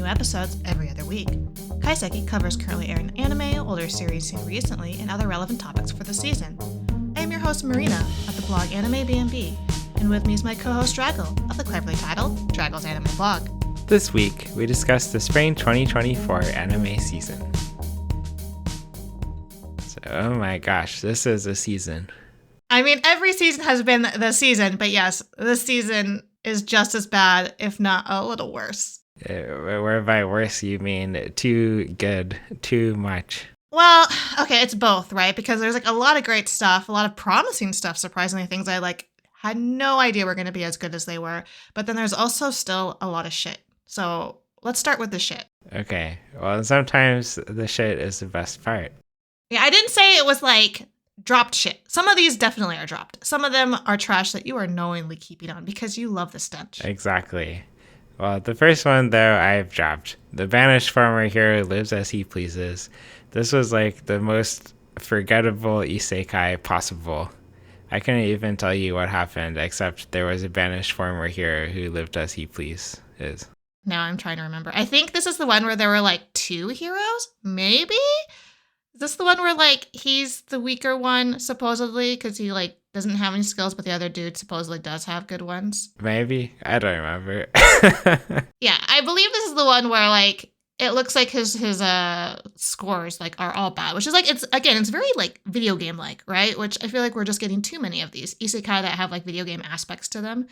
new episodes every other week. Kaiseki covers currently airing anime, older series seen recently, and other relevant topics for the season. I am your host Marina of the blog Anime B&B, and with me is my co-host Draggle of the cleverly titled Draggle's Anime Blog. This week, we discuss the spring 2024 anime season. So, oh my gosh, this is a season. I mean, every season has been the season, but yes, this season is just as bad, if not a little worse. Where by worse, you mean too good, too much. Well, okay, it's both, right? Because there's like a lot of great stuff, a lot of promising stuff, surprisingly, things I had no idea were going to be as good as they were. But then there's also still a lot of shit. So let's start with the shit. Okay, well, sometimes the shit is the best part. Yeah, I didn't say it was dropped shit. Some of these definitely are dropped. Some of them are trash that you are knowingly keeping on because you love the stench. Exactly. Well, the first one, though, I've dropped. The banished former hero lives as he pleases. This was the most forgettable isekai possible. I couldn't even tell you what happened, except there was a banished former hero who lived as he pleases. Now I'm trying to remember. I think this is the one where there were two heroes, maybe? Is this the one where he's the weaker one, supposedly, because he doesn't have any skills, but the other dude supposedly does have good ones? Maybe. I don't remember. Yeah, I believe this is the one where it looks like his scores are all bad, which is it's very video game right? Which I feel like we're just getting too many of these isekai that have video game aspects to them.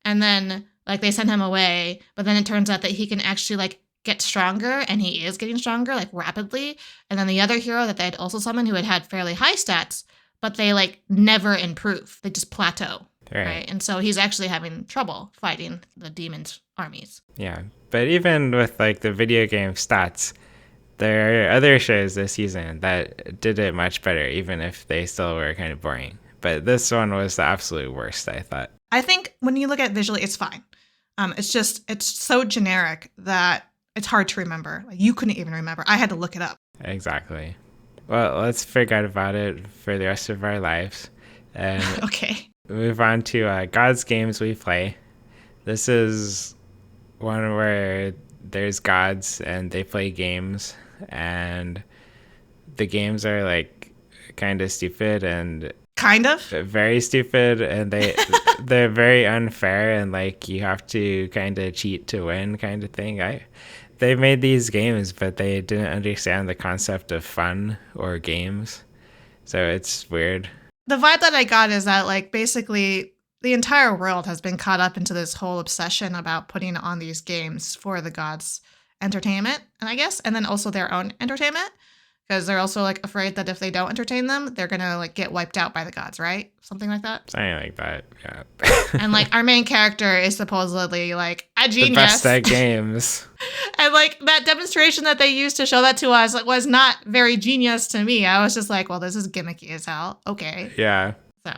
And then they send him away, but then it turns out that he can actually get stronger, and he is getting stronger rapidly. And then the other hero that they had also summoned who had fairly high stats, but they never improve. They just plateau. Right. And so he's actually having trouble fighting the demons' armies. Yeah. But even with the video game stats, there are other shows this season that did it much better, even if they still were kind of boring. But this one was the absolute worst, I thought. I think when you look at it visually, it's fine. It's so generic that it's hard to remember. You couldn't even remember. I had to look it up. Exactly. Well, let's forget about it for the rest of our lives. And okay. Move on to God's Games We Play. This is one where there's gods and they play games, and the games are kind of stupid and kind of very stupid, and they're very unfair, and you have to kind of cheat to win kind of thing. They made these games, but they didn't understand the concept of fun or games, so it's weird. The vibe that I got is that basically the entire world has been caught up into this whole obsession about putting on these games for the gods' entertainment, and then also their own entertainment, because they're also afraid that if they don't entertain them, they're gonna get wiped out by the gods, right? Something like that. Something like that, yeah. And our main character is supposedly a genius. The best at games. And that demonstration that they used to show that to us was not very genius to me. I was just well, this is gimmicky as hell. Okay. Yeah. So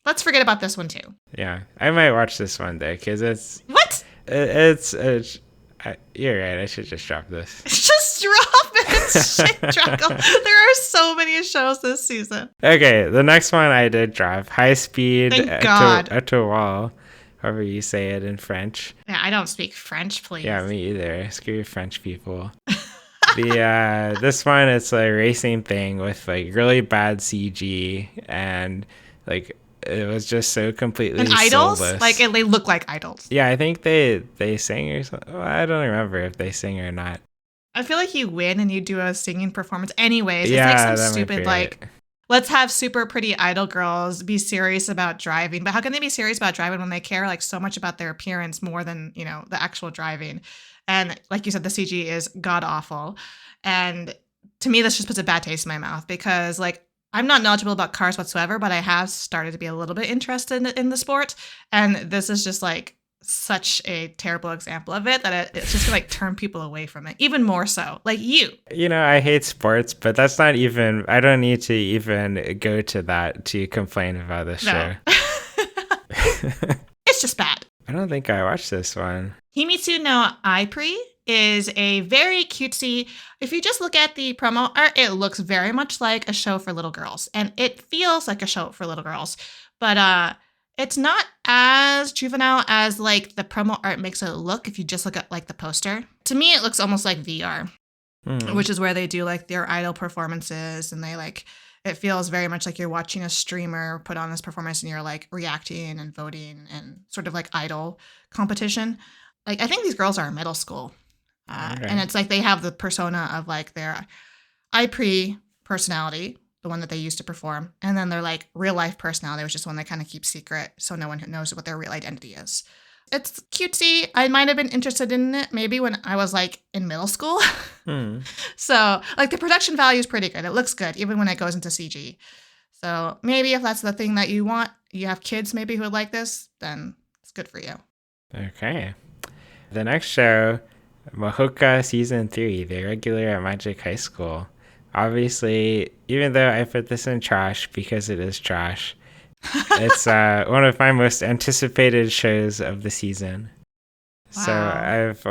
let's forget about this one too. Yeah, I might watch this one day because it's what? You're right. I should just drop this. Just drop it. Shit, Draco. There are so many shows this season. Okay, the next one I did drop. HIGHSPEED Étoile. However you say it in French. Yeah, I don't speak French, please. Yeah, me either. Screw French people. This one, it's a racing thing with really bad CG, and it was just so completely and idols? soulless. They look like idols. Yeah, I think they sing or something. Well, I don't remember if they sing or not. I feel you win and you do a singing performance anyways. Yeah, it's some stupid let's have super pretty idol girls be serious about driving. But how can they be serious about driving when they care so much about their appearance more than, the actual driving? And like you said, the CG is god awful. And to me, this just puts a bad taste in my mouth because I'm not knowledgeable about cars whatsoever, but I have started to be a little bit interested in the sport. And this is just such a terrible example of it that it's just gonna turn people away from it even more so you. I hate sports, but that's not even, I don't need to even go to that to complain about this show. It's just bad. I don't think I watched this one. Himitsu no AiPri is a very cutesy, if you just look at the promo art, it looks very much like a show for little girls, and it feels like a show for little girls, but It's not as juvenile as like the promo art makes it look if you just look at like the poster. To me, it looks almost like VR, which is where they do like their idol performances, and they like, it feels very much like you're watching a streamer put on this performance and you're like reacting and voting and sort of like idol competition. Like, I think these girls are in middle school. And it's like they have the persona of like their AiPri personality, the one that they used to perform, and then their like real life personality, which is one they kind of keep secret so no one knows what their real identity is. It's cutesy. I might have been interested in it maybe when I was like in middle school. So like the production value is pretty good. It looks good even when it goes into CG. So maybe if that's the thing that you want, you have kids maybe who would like this, then it's good for you. Okay. The next show, Mahouka Season 3, The Irregular at Magic High School. Obviously, even though I put this in trash because it is trash, it's one of my most anticipated shows of the season. Wow. So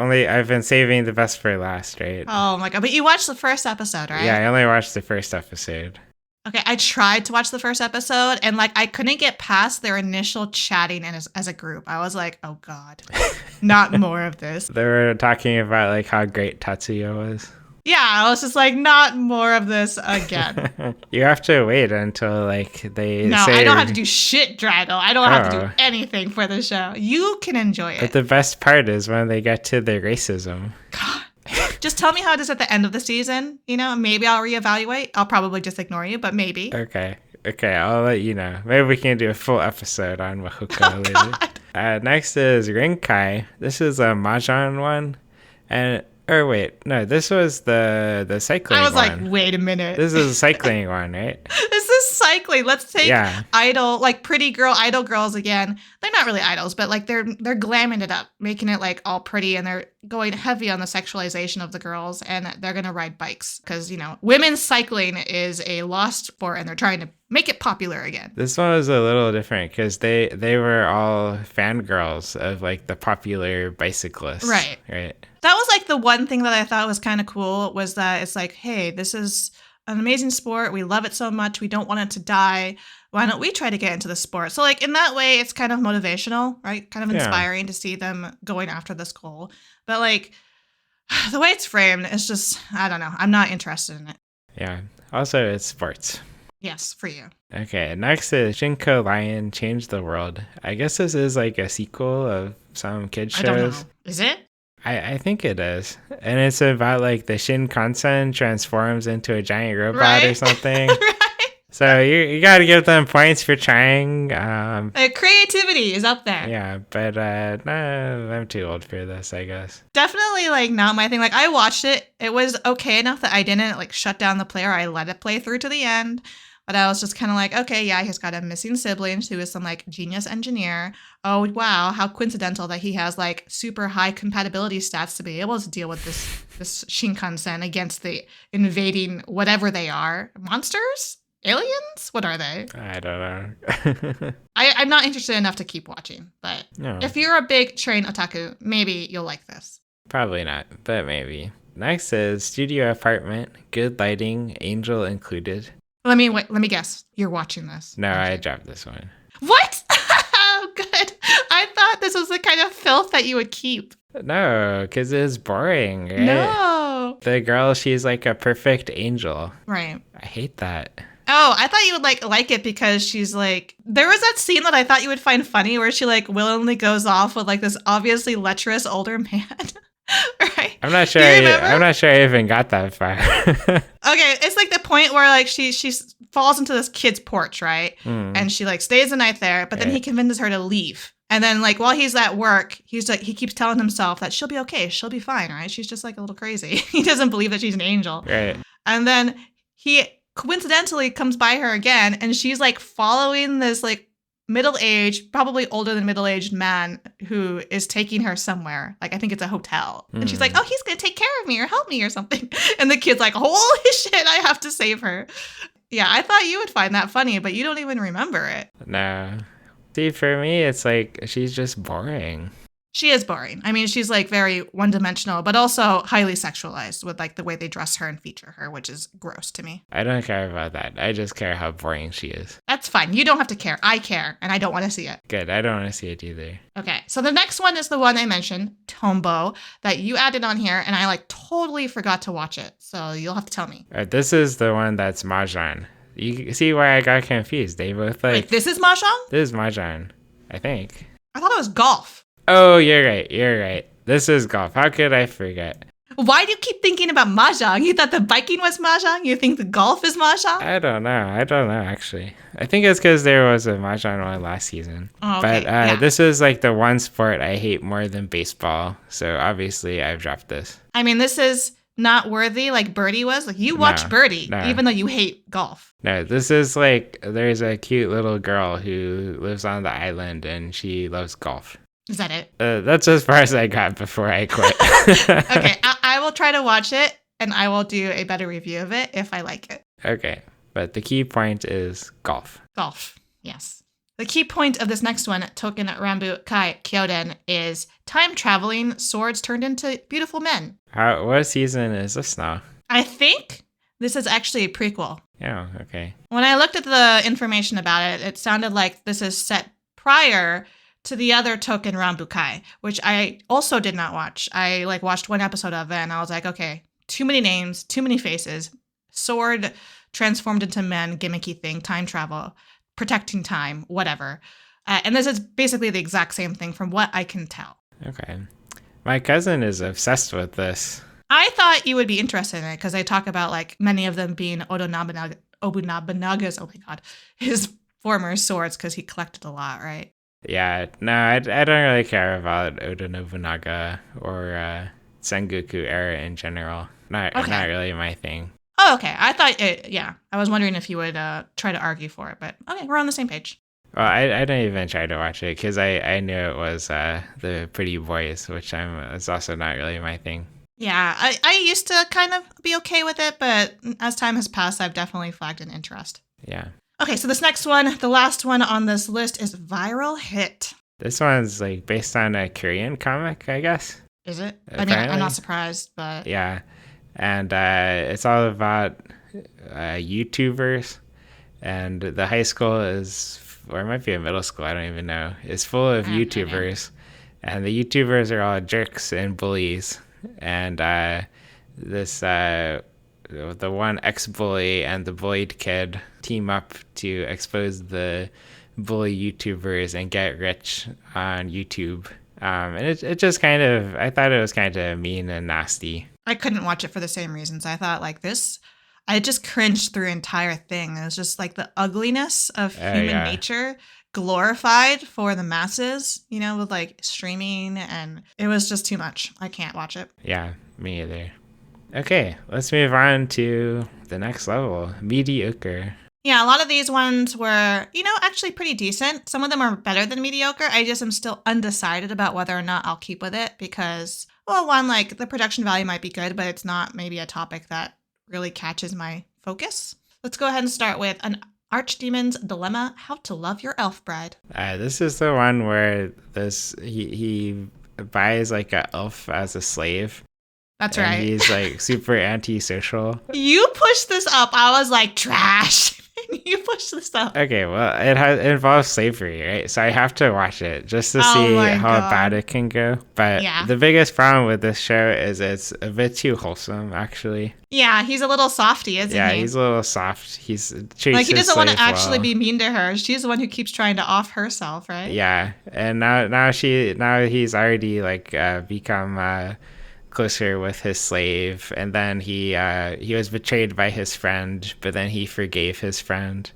I've been saving the best for last, right? Oh my god! But you watched the first episode, right? Yeah, I only watched the first episode. Okay, I tried to watch the first episode, and like I couldn't get past their initial chatting as a group. I was like, oh god, not more of this. They were talking about like how great Tatsuya was. Yeah, I was just like, not more of this again. You have to wait until like they No, say... I don't have to do shit, Drago. I don't have to do anything for the show. You can enjoy it. But the best part is when they get to the racism. God. Just tell me how it is at the end of the season. You know, maybe I'll reevaluate. I'll probably just ignore you, but maybe. Okay, I'll let you know. Maybe we can do a full episode on Mahouka later. Next is Rinkai. This is a Mahjong one. Or wait, no, this was the cycling one. I was like, wait a minute. This is a cycling one, right? This is cycling. Let's take idol, like pretty girl idol girls again. They're not really idols, but like they're glamming it up, making it like all pretty, and they're going heavy on the sexualization of the girls, and they're going to ride bikes because, you know, women's cycling is a lost sport and they're trying to make it popular again. This one was a little different because they were all fangirls of like the popular bicyclists. Right. That was like the one thing that I thought was kind of cool, was that it's like, hey, this is an amazing sport. We love it so much. We don't want it to die. Why don't we try to get into the sport? So like in that way, it's kind of motivational, right? Kind of inspiring to see them going after this goal. But like the way it's framed, it's just, I don't know. I'm not interested in it. Yeah. Also, it's sports. Yes, for you. Okay, next is Shinkalion Change the World. I guess this is like a sequel of some kids shows. I don't know. Is it? I think it is. And it's about like the Shinkansen transforms into a giant robot or something. So you got to give them points for trying. Creativity is up there. Yeah, but I'm too old for this, I guess. Definitely like not my thing. Like I watched it. It was okay enough that I didn't like shut down the player. I let it play through to the end. But I was just kind of like, okay, yeah, he's got a missing sibling who is some like genius engineer. Oh, wow, how coincidental that he has like super high compatibility stats to be able to deal with this Shinkansen against the invading whatever they are. Monsters? Aliens? What are they? I don't know. I'm not interested enough to keep watching. But if you're a big train otaku, maybe you'll like this. Probably not, but maybe. Next is Studio Apartment, Good Lighting, Angel Included. Let me guess. You're watching this. No, I dropped this one. What? Oh, good. I thought this was the kind of filth that you would keep. No, because it's boring, right? No. The girl, she's like a perfect angel. Right. I hate that. Oh, I thought you would like it because she's like, there was that scene that I thought you would find funny where she like willingly goes off with like this obviously lecherous older man. Right? I'm not sure I even got that far. Okay, it's like the point where like she falls into this kid's porch, right? And she like stays the night there, but then he convinces her to leave. And then like while he's at work, he's like, he keeps telling himself that she'll be okay, she'll be fine, right? She's just like a little crazy. He doesn't believe that she's an angel. Right. And then he coincidentally comes by her again, and she's like following this like middle-aged, probably older than middle-aged man who is taking her somewhere. Like, I think it's a hotel. And she's like, oh, he's going to take care of me or help me or something. And the kid's like, holy shit, I have to save her. Yeah, I thought you would find that funny, but you don't even remember it. No. See, for me, it's like, she's just boring. She is boring. I mean, she's like very one-dimensional, but also highly sexualized with like the way they dress her and feature her, which is gross to me. I don't care about that. I just care how boring she is. That's fine. You don't have to care. I care, and I don't want to see it. Good. I don't want to see it either. Okay, so the next one is the one I mentioned, Tonbo, that you added on here, and I like totally forgot to watch it. So you'll have to tell me. This is the one that's Mahjong. You see why I got confused? They both like. Wait, this is Mahjong? This is Mahjong, I think. I thought it was golf. Oh, you're right. You're right. This is golf. How could I forget? Why do you keep thinking about Mahjong? You thought the biking was Mahjong? You think the golf is Mahjong? I don't know, actually. I think it's because there was a Mahjong one last season. Oh, okay. But this is like the one sport I hate more than baseball. So obviously I've dropped this. I mean, this is not worthy like Birdie was. Like you watch Birdie, even though you hate golf. No, this is like, there's a cute little girl who lives on the island and she loves golf. Is that it? That's as far as I got before I quit. Okay, I will try to watch it, and I will do a better review of it if I like it. Okay, but the key point is golf. Golf, yes. The key point of this next one, Touken RANBU Kai KYODEN, is time traveling swords turned into beautiful men. What season is this now? I think this is actually a prequel. Oh, okay. When I looked at the information about it, it sounded like this is set prior to the other Touken RANBU Kai, which I also did not watch. I watched one episode of it and I was like, okay, too many names, too many faces, sword transformed into men, gimmicky thing, time travel, protecting time, whatever. And this is basically the exact same thing from what I can tell. Okay. My cousin is obsessed with this. I thought you would be interested in it because they talk about many of them being Oda Nobunaga's, oh my God, his former swords because he collected a lot, right? Yeah, no, I don't really care about Oda Nobunaga or Sengoku era in general. Not really my thing. Oh, okay. I thought I was wondering if you would try to argue for it, but okay, we're on the same page. Well, I didn't even try to watch it because I knew it was the pretty boys, which it's also not really my thing. Yeah, I used to kind of be okay with it, but as time has passed, I've definitely flagged an interest. Yeah. Okay, so this next one, the last one on this list is Viral Hit. This one's based on a Korean comic, I guess. Is it? Apparently. I mean, I'm not surprised, but... Yeah, and it's all about YouTubers, and the high school is, or it might be a middle school, I don't even know, is full of YouTubers, and the YouTubers are all jerks and bullies, and the one ex-bully and the bullied kid team up to expose the bully YouTubers and get rich on YouTube. And it just I thought it was kind of mean and nasty. I couldn't watch it for the same reasons. I thought I just cringed through the entire thing. It was just the ugliness of human nature glorified for the masses, with streaming, and it was just too much. I can't watch it. Yeah, me either. Okay, let's move on to the next level, mediocre. Yeah, a lot of these ones were, actually pretty decent. Some of them are better than mediocre. I just am still undecided about whether or not I'll keep with it because, well, one, the production value might be good, but it's not maybe a topic that really catches my focus. Let's go ahead and start with an Archdemon's Dilemma, How to Love Your Elf Bride. This is the one where he buys an elf as a slave. That's right. He's super antisocial. You pushed this up. I was like, trash. You pushed this up. Okay, well, it involves slavery, right? So I have to watch it just to see how bad it can go. But the biggest problem with this show is it's a bit too wholesome, actually. Yeah, he's a little softy, isn't he? Yeah, he's a little soft. He's treats he doesn't want to actually well. be mean to her. She's the one who keeps trying to off herself, right? Yeah, and now he's already become closer with his slave, and then he was betrayed by his friend, but then he forgave his friend.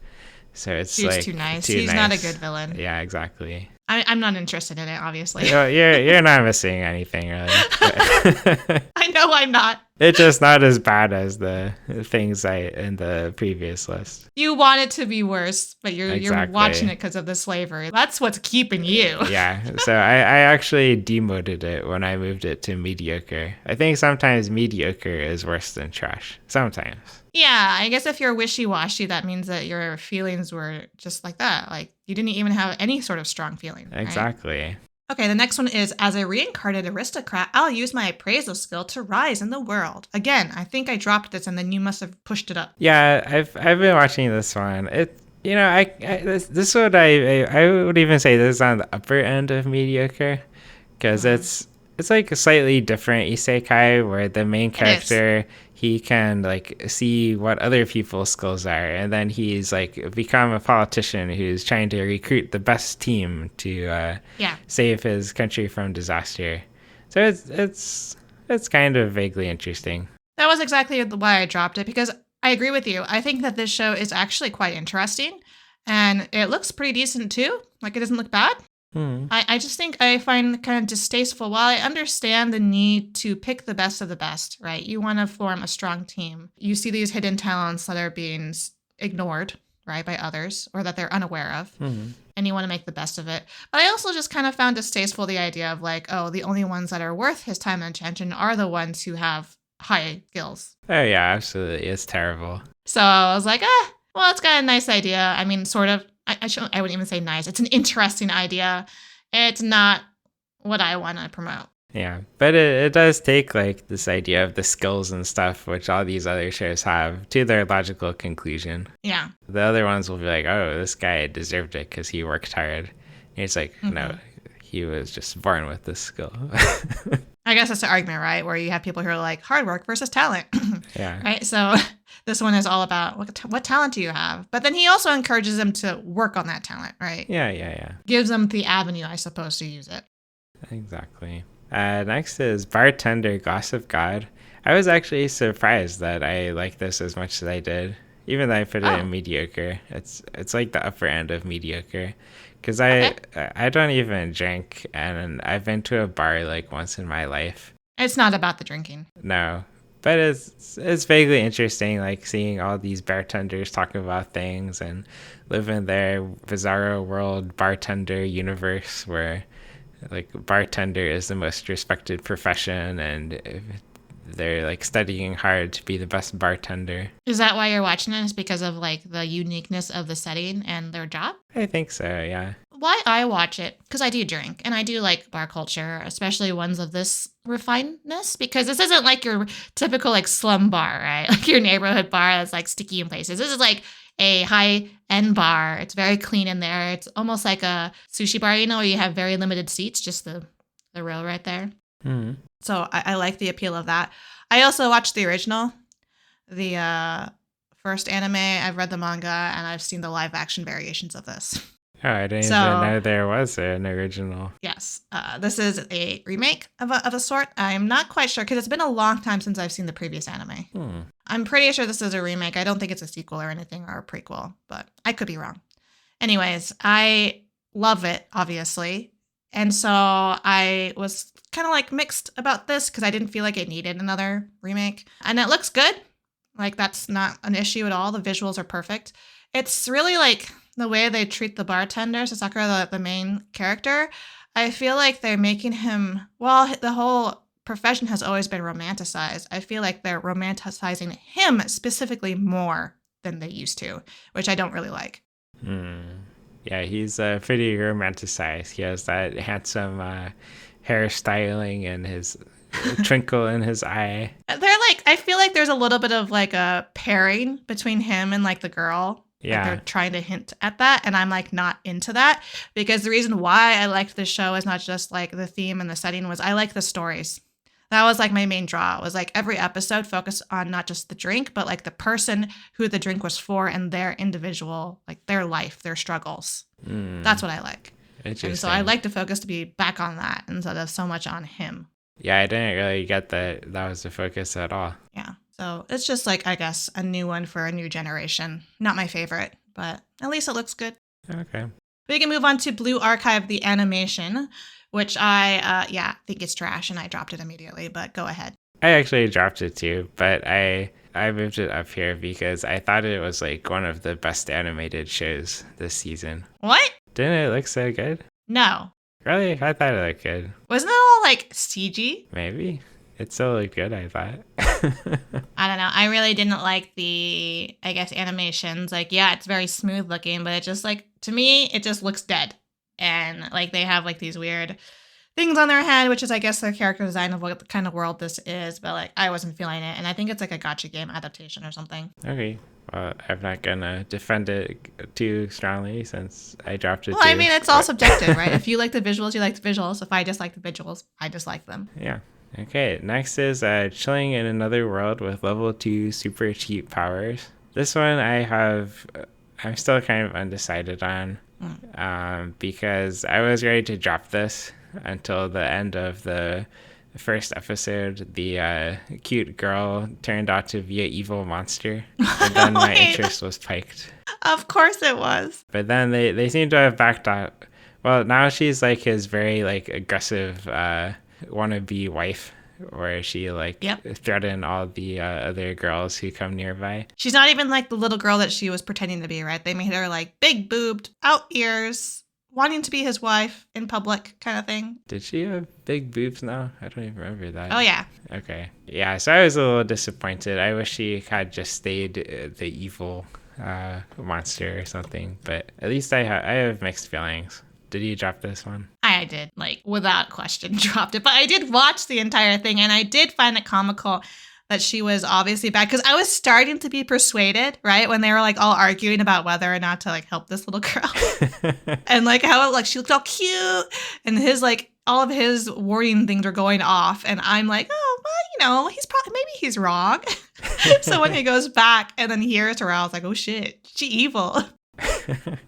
So it's he's too nice. He's not a good villain. Yeah, exactly. I'm not interested in it, obviously. You're not missing anything, really. I know I'm not. It's just not as bad as the things in the previous list. You want it to be worse, but you're watching it because of the slavery. That's what's keeping you. Yeah, so I actually demoted it when I moved it to mediocre. I think sometimes mediocre is worse than trash. Sometimes. Yeah, I guess if you're wishy-washy, that means that your feelings were just like that. You didn't even have any sort of strong feeling. Exactly. Right? Okay, the next one is, as a reincarnated aristocrat, I'll use my appraisal skill to rise in the world. Again, I think I dropped this and then you must have pushed it up. Yeah, I've been watching this one. This would I would even say this is on the upper end of mediocre, because it's like a slightly different isekai where the main character, he can like see what other people's skills are, and then he's like become a politician who's trying to recruit the best team to save his country from disaster. So it's kind of vaguely interesting. That was exactly why I dropped it, because I agree with you. I think that this show is actually quite interesting, and it looks pretty decent too. Like, it doesn't look bad. I just think I find kind of distasteful. While I understand the need to pick the best of the best, right? You want to form a strong team. You see these hidden talents that are being ignored, right, by others, or that they're unaware of. And you want to make the best of it. But I also just kind of found distasteful the idea of like, oh, the only ones that are worth his time and attention are the ones who have high skills. Oh yeah, absolutely. It's terrible. So I was like, well, it's got a nice idea. I mean, sort of. I wouldn't even say nice. It's an interesting idea. It's not what I want to promote. Yeah, but it does take like this idea of the skills and stuff, which all these other shows have, to their logical conclusion. Yeah. The other ones will be like, oh, this guy deserved it because he worked hard. And it's like, no, he was just born with this skill. I guess that's the argument, right? Where you have people who are like, hard work versus talent. Yeah. Right? So this one is all about what talent do you have? But then he also encourages them to work on that talent, right? Yeah. Gives them the avenue, I suppose, to use it. Exactly. Next is Bartender Glass of God. I was actually surprised that I liked this as much as I did, even though I put it in mediocre. It's like the upper end of mediocre, because I don't even drink, and I've been to a bar like once in my life. It's not about the drinking. No, but it's vaguely interesting, like seeing all these bartenders talk about things and live in their bizarro world bartender universe where like bartender is the most respected profession, and they're like studying hard to be the best bartender. Is that why you're watching it? Is because of like the uniqueness of the setting and their job? I think so, yeah. Why I watch it, because I do drink and I do like bar culture, especially ones of this refinedness, because this isn't like your typical like slum bar, right? Like your neighborhood bar that's like sticky in places. This is like a high-end bar. It's very clean in there. It's almost like a sushi bar, where you have very limited seats, just the row right there. So I like the appeal of that. I also watched the original, the first anime. I've read the manga, and I've seen the live-action variations of this. Oh, I didn't even know there was an original. Yes. This is a remake of a sort. I'm not quite sure, because it's been a long time since I've seen the previous anime. I'm pretty sure this is a remake. I don't think it's a sequel or anything, or a prequel, but I could be wrong. Anyways, I love it, obviously. And so I was kind of like mixed about this, because I didn't feel like it needed another remake. And it looks good. Like, that's not an issue at all. The visuals are perfect. It's really like the way they treat the bartender, Sakura, the main character. I feel like they're making him, well, the whole profession has always been romanticized. I feel like they're romanticizing him specifically more than they used to, which I don't really like. Yeah, he's pretty romanticized. He has that handsome hairstyling and his twinkle in his eye. They're like, I feel like there's a little bit of like a pairing between him and like the girl. Yeah. Like they're trying to hint at that, and I'm like not into that, because the reason why I liked this show is not just like the theme and the setting, was I like the stories. That was like my main draw. It was like every episode focused on not just the drink, but like the person who the drink was for and their individual, like their life, their struggles. That's what I like. And so I like the focus to be back on that instead of so much on him. Yeah, I didn't really get that was the focus at all. Yeah. So it's just like, I guess, a new one for a new generation. Not my favorite, but at least it looks good. Okay. We can move on to Blue Archive, the animation, which I think it's trash, and I dropped it immediately, but go ahead. I actually dropped it too, but I moved it up here because I thought it was like one of the best animated shows this season. What? Didn't it look so good? No. Really? I thought it looked good. Wasn't it all like CG? Maybe. It still looked good, I thought. I don't know. I really didn't like the, I guess, animations. Like, yeah, it's very smooth looking, but it just like, to me, it just looks dead. And like they have like these weird things on their head, which is, I guess, their character design of what kind of world this is. But like, I wasn't feeling it. And I think it's like a gacha game adaptation or something. Okay. Well, I'm not gonna defend it too strongly since I dropped it Well, too. I mean, it's all subjective, right? If you like the visuals, you like the visuals. If I dislike the visuals, I dislike them. Yeah. Okay, next is Chilling in Another World with level 2 super cheap powers. This one I'm still kind of undecided on because I was ready to drop this until the end of the first episode. The cute girl turned out to be an evil monster, and then my interest was piked. Of course it was. But then they seem to have backed out. Well, now she's like his very like aggressive wannabe wife, where she like threatened all the other girls who come nearby. She's not even like the little girl that she was pretending to be, right? They made her like big boobed, out ears, wanting to be his wife in public kind of thing. Did she have big boobs now? I don't even remember that. Oh yeah. Okay. Yeah, so I was a little disappointed. I wish she had just stayed the evil monster or something, but at least I have mixed feelings. Did you drop this one? I did, like, without question, dropped it. But I did watch the entire thing, and I did find it comical that she was obviously bad. Because I was starting to be persuaded, right? When they were, like, all arguing about whether or not to, like, help this little girl. And, like, how, like, she looked all cute. And his, like, all of his warning things are going off. And I'm like, oh, well, you know, maybe he's wrong. So when he goes back and then hears her, I was like, oh, shit, she evil.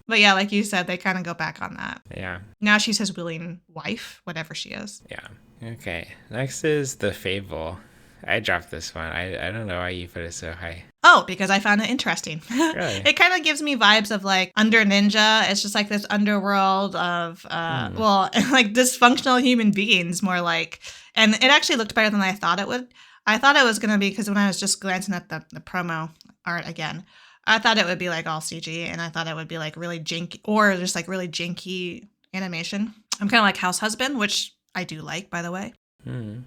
But yeah, like you said, they kind of go back on that. Yeah. Now she's his willing wife, whatever she is. Yeah. Okay. Next is the Fable. I dropped this one. I don't know why you put it so high. Oh, because I found it interesting. Really? It kind of gives me vibes of like Under Ninja. It's just like this underworld of, well, like dysfunctional human beings, more like. And it actually looked better than I thought it would. I thought it was going to be, because when I was just glancing at the promo art again, I thought it would be like all CG, and I thought it would be like really janky, or just like really janky animation. I'm kind of like House Husband, which I do like, by the way.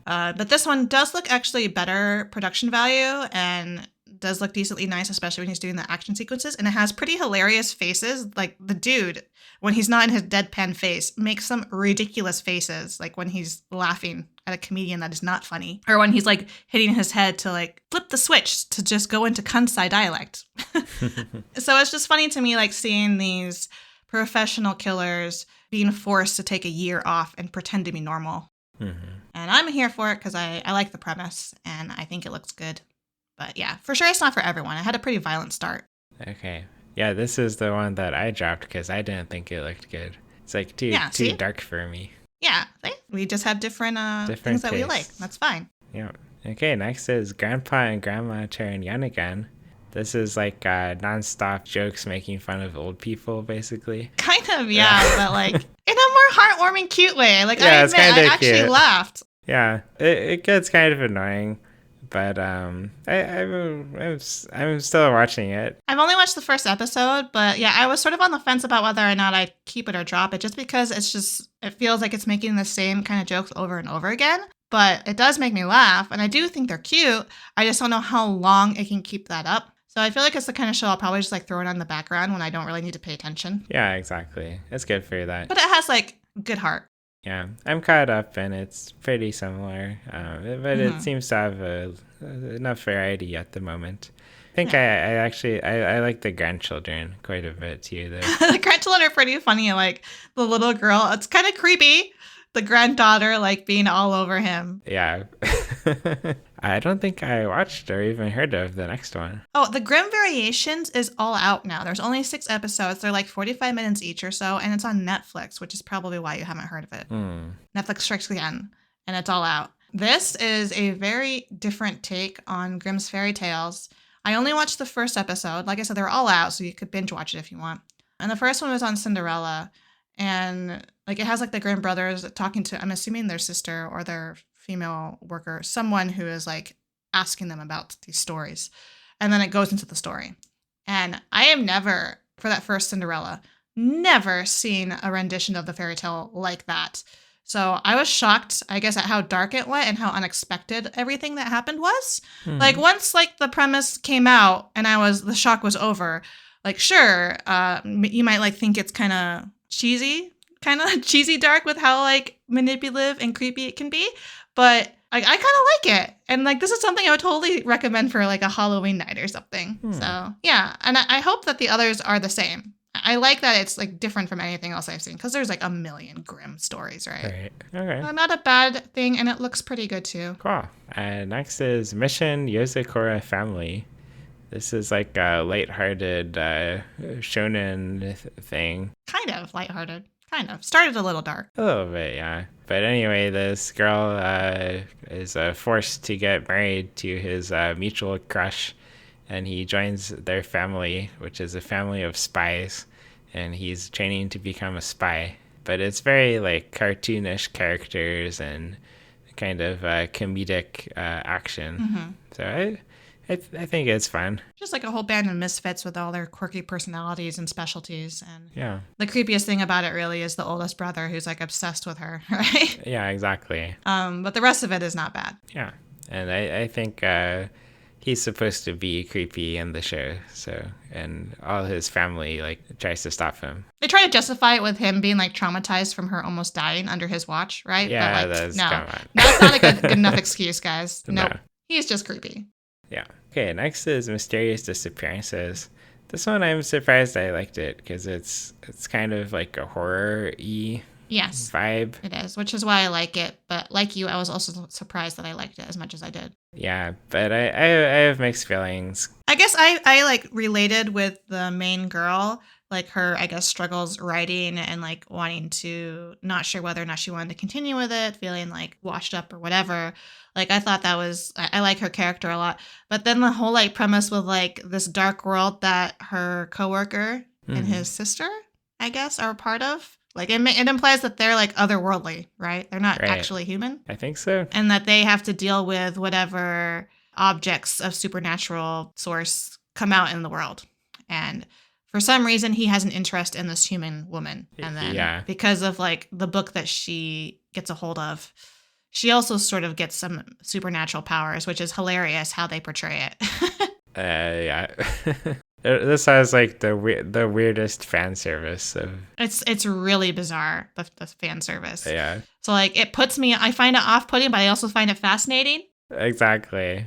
But this one does look actually better production value and does look decently nice, especially when he's doing the action sequences. And it has pretty hilarious faces. Like the dude, when he's not in his deadpan face, makes some ridiculous faces. Like when he's laughing at a comedian that is not funny, or when he's like hitting his head to like flip the switch to just go into Kansai dialect. So it's just funny to me, like seeing these professional killers being forced to take a year off and pretend to be normal. And I'm here for it because I like the premise and I think it looks good. But yeah, for sure it's not for everyone. It had a pretty violent start. Okay. Yeah, this is the one that I dropped because I didn't think it looked good. It's like too dark for me. Yeah, we just have different things that we like. That's fine. Yeah. Okay, next is Grandpa and Grandma turn young again. This is like nonstop jokes making fun of old people, basically. Kind of, yeah. But like in a more heartwarming, cute way. Like I admit, I actually laughed. Yeah, it gets kind of annoying, but I'm still watching it. I've only watched the first episode, but yeah, I was sort of on the fence about whether or not I'd keep it or drop it, just because it feels like it's making the same kind of jokes over and over again. But it does make me laugh, and I do think they're cute. I just don't know how long it can keep that up. So I feel like it's the kind of show I'll probably just like throw it on the background when I don't really need to pay attention. Yeah, exactly. It's good for that. But it has like good heart. Yeah, I'm caught up and it's pretty similar, but it seems to have enough variety at the moment. I think I like the grandchildren quite a bit too, though. The grandchildren are pretty funny. Like the little girl, it's kind of creepy. The granddaughter like being all over him. Yeah. I don't think I watched or even heard of the next one. Oh, the Grimm Variations is all out now. There's only 6 episodes. They're like 45 minutes each or so, and it's on Netflix, which is probably why you haven't heard of it. Netflix strikes again, and it's all out. This is a very different take on Grimm's fairy tales. I only watched the first episode. Like I said, they're all out, so you could binge watch it if you want. And the first one was on Cinderella, and like it has like the Grimm brothers talking to, I'm assuming their sister or their female worker, someone who is like asking them about these stories. And then it goes into the story. And I have never, for that first Cinderella, never seen a rendition of the fairy tale like that. So I was shocked, I guess, at how dark it went and how unexpected everything that happened was. Like once like the premise came out and the shock was over, like sure, you might like think it's kind of cheesy dark with how like manipulative and creepy it can be. But I kind of like it. And like, this is something I would totally recommend for like a Halloween night or something. So yeah. And I hope that the others are the same. I like that it's like different from anything else I've seen because there's like a million Grimm stories, right? Okay. Not a bad thing, and it looks pretty good too. Cool. Next is Mission Yozakura Family. This is like a lighthearted shonen thing. Kind of lighthearted. Kind of. Started a little dark. A little bit, yeah. But anyway, this girl is forced to get married to his mutual crush, and he joins their family, which is a family of spies, and he's training to become a spy. But it's very like cartoonish characters and kind of comedic action. So I think it's fun. Just like a whole band of misfits with all their quirky personalities and specialties. And yeah, the creepiest thing about it really is the oldest brother who's like obsessed with her, right? Yeah, exactly. But the rest of it is not bad. Yeah, and I think he's supposed to be creepy in the show. So, and all his family like tries to stop him. They try to justify it with him being like traumatized from her almost dying under his watch, right? Yeah, but, like, that's that's not a good enough excuse, guys. Nope. No. He's just creepy. Yeah. Okay, next is Mysterious Disappearances. This one I'm surprised I liked it because it's kind of like a horror-y vibe. It is, which is why I like it. But like you, I was also surprised that I liked it as much as I did. Yeah, but I have mixed feelings. I guess I like related with the main girl, like her, I guess, struggles writing and like wanting to, not sure whether or not she wanted to continue with it, feeling like washed up or whatever. Like, I thought I like her character a lot. But then the whole, like, premise with, like, this dark world that her coworker and his sister, I guess, are a part of. Like, it implies that they're, like, otherworldly, right? They're not actually human. I think so. And that they have to deal with whatever objects of supernatural source come out in the world. And for some reason, he has an interest in this human woman. And then because of, like, the book that she gets a hold of, she also sort of gets some supernatural powers, which is hilarious how they portray it. Yeah. This has like the weirdest fan service. It's really bizarre, the fan service. Yeah. So like it puts me, I find it off-putting, but I also find it fascinating. Exactly.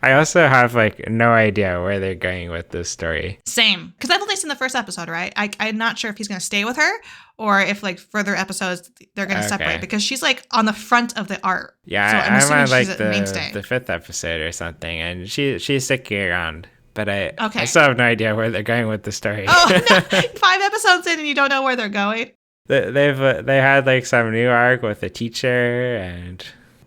I also have like no idea where they're going with this story. Same, because I've only seen the first episode, right? I'm not sure if he's going to stay with her or if like further episodes they're going to separate because she's like on the front of the art. Yeah, so I'm on like the fifth episode or something, and she's sticking around. But I still have no idea where they're going with the story. Oh, no. 5 episodes in and you don't know where they're going. They had like some new arc with a teacher,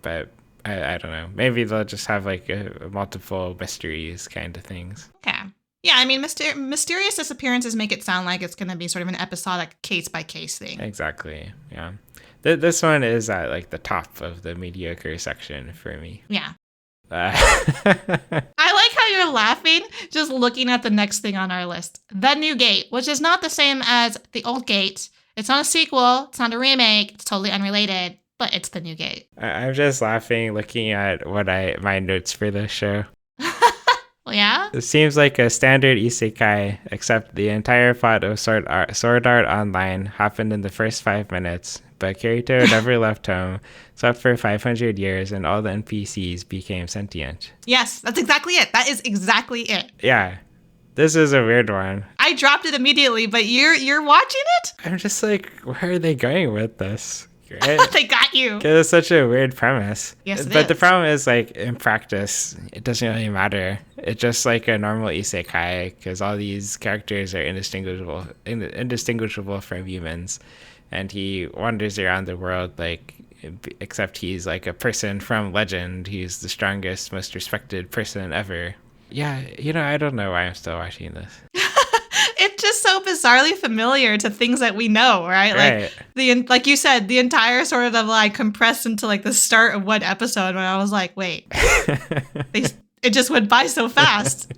but I don't know. Maybe they'll just have like multiple mysteries kind of things. Okay. Yeah, I mean, mysterious disappearances make it sound like it's going to be sort of an episodic case-by-case thing. Exactly, yeah. This one is at like the top of the mediocre section for me. Yeah. I like how you're laughing just looking at the next thing on our list. The New Gate, which is not the same as The Old Gate. It's not a sequel. It's not a remake. It's totally unrelated. But it's The New Gate. I'm just laughing looking at my notes for this show. Well, yeah? It seems like a standard isekai, except the entire plot of Sword Art Online happened in the first 5 minutes, but Kirito never left home, slept for 500 years, and all the NPCs became sentient. Yes, that's exactly it. That is exactly it. Yeah. This is a weird one. I dropped it immediately, but you're watching it? I'm just like, where are they going with this? Right? They got you. Because it's such a weird premise. Yes, but the problem is, like, in practice, it doesn't really matter. It's just like a normal isekai, because all these characters are indistinguishable from humans. And he wanders around the world, like, except he's like a person from legend. He's the strongest, most respected person ever. Yeah, I don't know why I'm still watching this. It's just so bizarrely familiar to things that we know, right? Like like you said, the entire sort of like compressed into like the start of one episode when I was like, wait, it just went by so fast.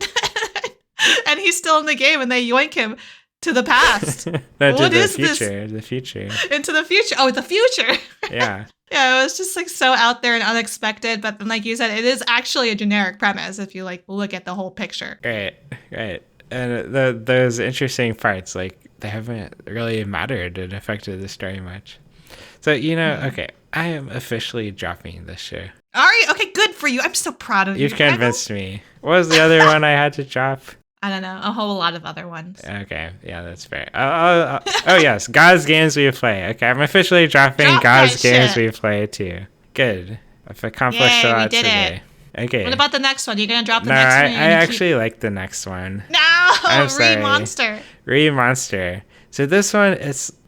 And he's still in the game and they yoink him to the past. What is this? The future. Into the future. Oh, the future. Yeah. Yeah, it was just like so out there and unexpected. But then, like you said, it is actually a generic premise if you like look at the whole picture. Right. And those interesting parts, like, they haven't really mattered and affected the story much. So, okay, I am officially dropping this show. Are you? Okay, good for you. I'm so proud of you. You've convinced me. What was the other one I had to drop? I don't know. A whole lot of other ones. Okay, yeah, that's fair. Oh, yes, God's Games We Play. Okay, I'm officially dropping Drop God's that Games shit. We Play too. Good. I've accomplished a Yay, we lot did today. Okay. What about the next one? You're going to drop the No, next one? I actually like the next one. No! I'm sorry. Monster. Monster. So this one,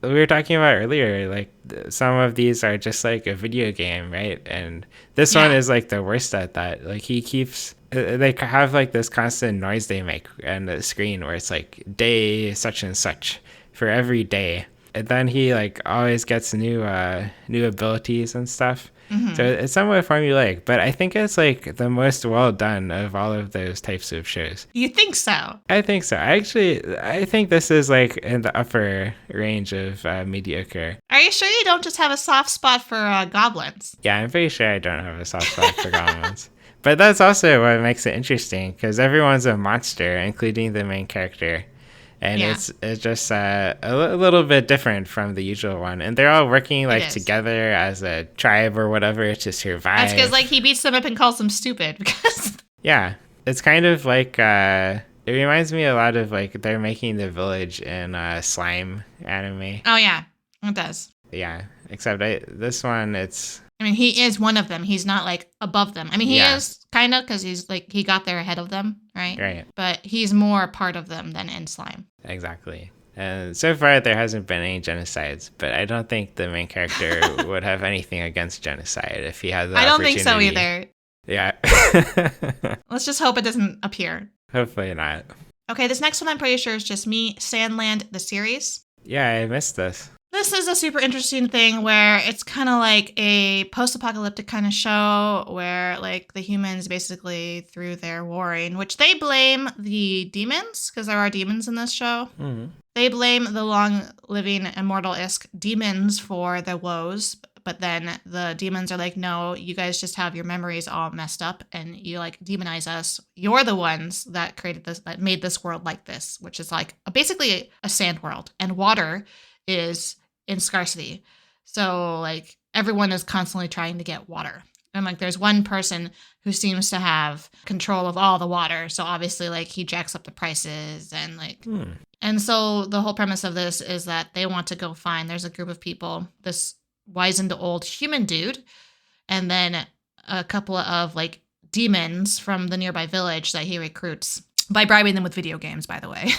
we were talking about earlier, like some of these are just like a video game, right? And this one is like the worst at that. Like he keeps, they have like this constant noise they make on the screen where it's like day such and such for every day. And then he like always gets new abilities and stuff. Mm-hmm. So it's somewhat formulaic, but I think it's like the most well done of all of those types of shows. You think so? I think so. I think this is like in the upper range of mediocre. Are you sure you don't just have a soft spot for goblins? Yeah, I'm pretty sure I don't have a soft spot for goblins. But that's also what makes it interesting, because everyone's a monster, including the main character. And it's just a little bit different from the usual one. And they're all working like together as a tribe or whatever to survive. That's because like he beats them up and calls them stupid. Because yeah, it's kind of like it reminds me a lot of like they're making the village in slime anime. Oh yeah, it does. Yeah, except this one I mean, he is one of them. He's not like above them. I mean, he is kind of, because he's like, he got there ahead of them, right? Right. But he's more part of them than in slime. Exactly. And so far, there hasn't been any genocides, but I don't think the main character would have anything against genocide if he had the opportunity. I don't think so either. Yeah. Let's just hope it doesn't appear. Hopefully not. Okay, this next one I'm pretty sure is just me, Sandland, the series. Yeah, I missed this. This is a super interesting thing where it's kind of like a post-apocalyptic kind of show where like the humans basically through their warring, which they blame the demons because there are demons in this show. Mm-hmm. They blame the long-living immortal-esque demons for their woes, but then the demons are like, no, you guys just have your memories all messed up and you like demonize us. You're the ones that created this, that made this world like this, which is like basically a sand world, and water is in scarcity. So like everyone is constantly trying to get water. And like there's one person who seems to have control of all the water. So obviously like he jacks up the prices and like and so the whole premise of this is that they want to go find, there's a group of people, this wizened old human dude, and then a couple of like demons from the nearby village that he recruits by bribing them with video games, by the way,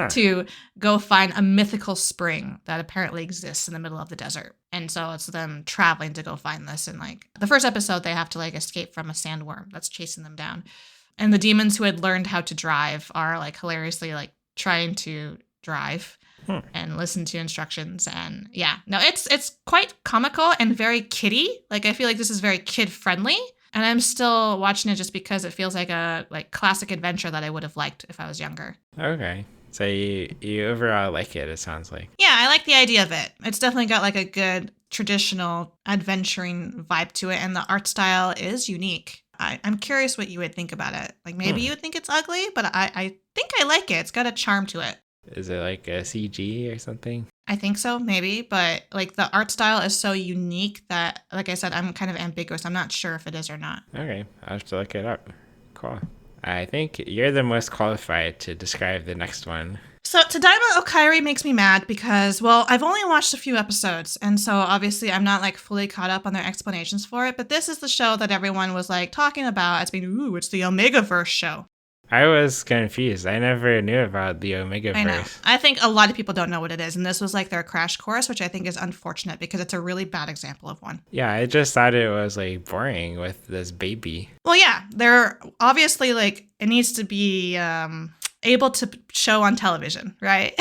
to go find a mythical spring that apparently exists in the middle of the desert. And so it's them traveling to go find this. And like the first episode, they have to like escape from a sandworm that's chasing them down. And the demons who had learned how to drive are like hilariously like trying to drive and listen to instructions. And yeah, no, it's quite comical and very kiddie. Like I feel like this is very kid friendly. And I'm still watching it just because it feels like a like classic adventure that I would have liked if I was younger. Okay. So you overall like it sounds like. Yeah, I like the idea of it. It's definitely got like a good traditional adventuring vibe to it. And the art style is unique. I'm curious what you would think about it. Like maybe you would think it's ugly, but I think I like it. It's got a charm to it. Is it like a CG or something? I think so, maybe. But like the art style is so unique that, like I said, I'm kind of ambiguous. I'm not sure if it is or not. Okay, I'll have to look it up. Cool. I think you're the most qualified to describe the next one. So Tadaima Okaeri makes me mad because, well, I've only watched a few episodes. And so obviously I'm not like fully caught up on their explanations for it. But this is the show that everyone was like talking about as being, ooh, it's the Omegaverse show. I was confused. I never knew about the Omegaverse. I know. I think a lot of people don't know what it is. And this was like their crash course, which I think is unfortunate because it's a really bad example of one. Yeah, I just thought it was like boring with this baby. Well, yeah, they're obviously like it needs to be able to show on television, right?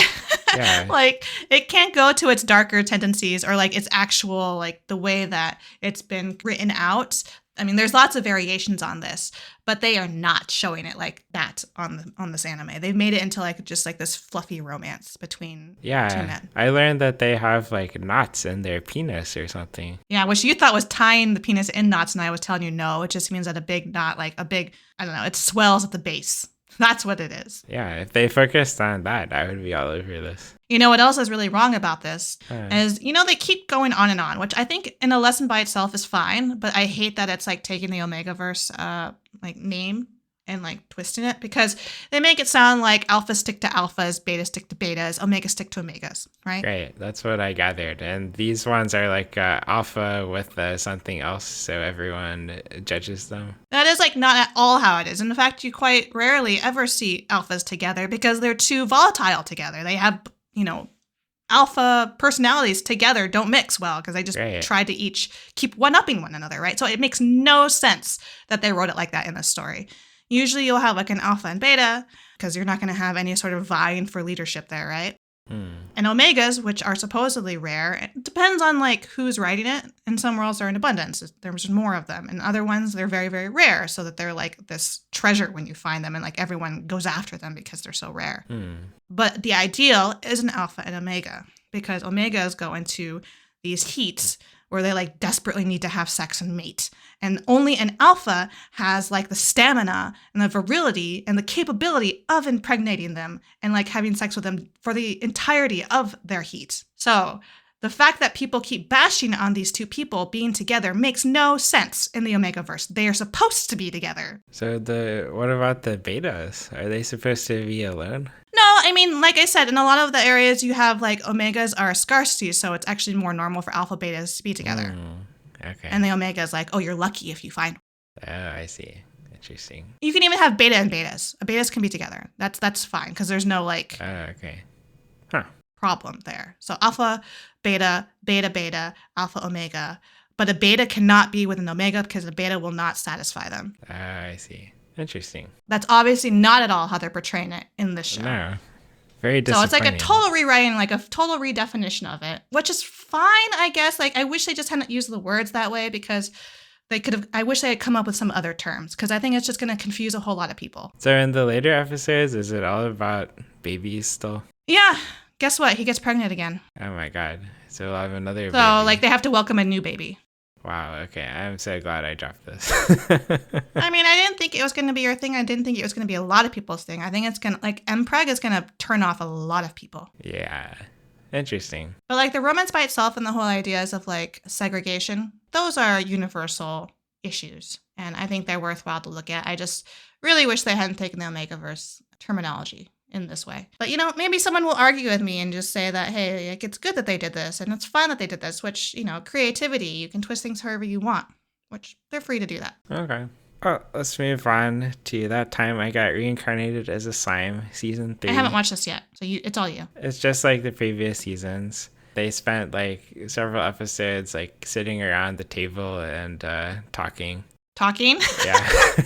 Yeah. Like it can't go to its darker tendencies or like its actual like the way that it's been written out. I mean, there's lots of variations on this, but they are not showing it like that on this anime. They've made it into like just like this fluffy romance between two men. I learned that they have like knots in their penis or something. Yeah, which you thought was tying the penis in knots, and I was telling you no. It just means that a big knot, like a big, I don't know, it swells at the base. That's what it is. Yeah, if they focused on that, I would be all over this. You know what else is really wrong about this Huh. is, they keep going on and on, which I think in a lesson by itself is fine, but I hate that it's like taking the Omegaverse name and like twisting it, because they make it sound like alphas stick to alphas, betas stick to betas, omegas stick to omegas, right? Right, that's what I gathered. And these ones are like alpha with something else, so everyone judges them. That is like not at all how it is. In fact, you quite rarely ever see alphas together because they're too volatile together. They have, alpha personalities together don't mix well because they just try to each keep one-upping one another, right? So it makes no sense that they wrote it like that in this story. Usually you'll have like an alpha and beta because you're not going to have any sort of vying for leadership there, right? And omegas, which are supposedly rare, it depends on like who's writing it. In some worlds, they're in abundance. There's more of them. In other ones, they're very, very rare, so that they're like this treasure when you find them, and like everyone goes after them because they're so rare. But the ideal is an alpha and omega, because omegas go into these heats where they like desperately need to have sex and mate. And only an alpha has like the stamina and the virility and the capability of impregnating them and like having sex with them for the entirety of their heat. So the fact that people keep bashing on these two people being together makes no sense in the Omegaverse. They are supposed to be together. So what about the betas? Are they supposed to be alone? No, I mean, like I said, in a lot of the areas you have like omegas are scarcity, so it's actually more normal for alpha betas to be together. Okay. And the omega is like, oh, you're lucky if you find. Oh, I see. Interesting. You can even have beta and betas. Betas can be together. That's fine because there's no like okay. Huh. problem there. So alpha, beta, beta, beta, alpha, omega. But a beta cannot be with an omega because a beta will not satisfy them. I see. Interesting. That's obviously not at all how they're portraying it in this show. No. Very disappointing. So it's like a total rewriting, like a total redefinition of it, which is fine, I guess. Like, I wish they just hadn't used the words that way because they could have, I wish they had come up with some other terms because I think it's just going to confuse a whole lot of people. So in the later episodes, is it all about babies still? Yeah. Guess what? He gets pregnant again. Oh my God. So we'll have another baby. So, like, they have to welcome a new baby. Wow, okay. I'm so glad I dropped this. I mean, I didn't think it was going to be your thing. I didn't think it was going to be a lot of people's thing. I think it's going to, like, MPreg is going to turn off a lot of people. Yeah. Interesting. But, like, the romance by itself and the whole ideas of, like, segregation, those are universal issues. And I think they're worthwhile to look at. I just really wish they hadn't taken the Omegaverse terminology in this way. But, maybe someone will argue with me and just say that, hey, like, it's good that they did this and it's fine that they did this, which, creativity, you can twist things however you want, which they're free to do that. Okay. Well, let's move on to that time I got reincarnated as a slime, season 3. I haven't watched this yet, so it's all you. It's just like the previous seasons. They spent like several episodes like sitting around the table and talking. Talking? Yeah.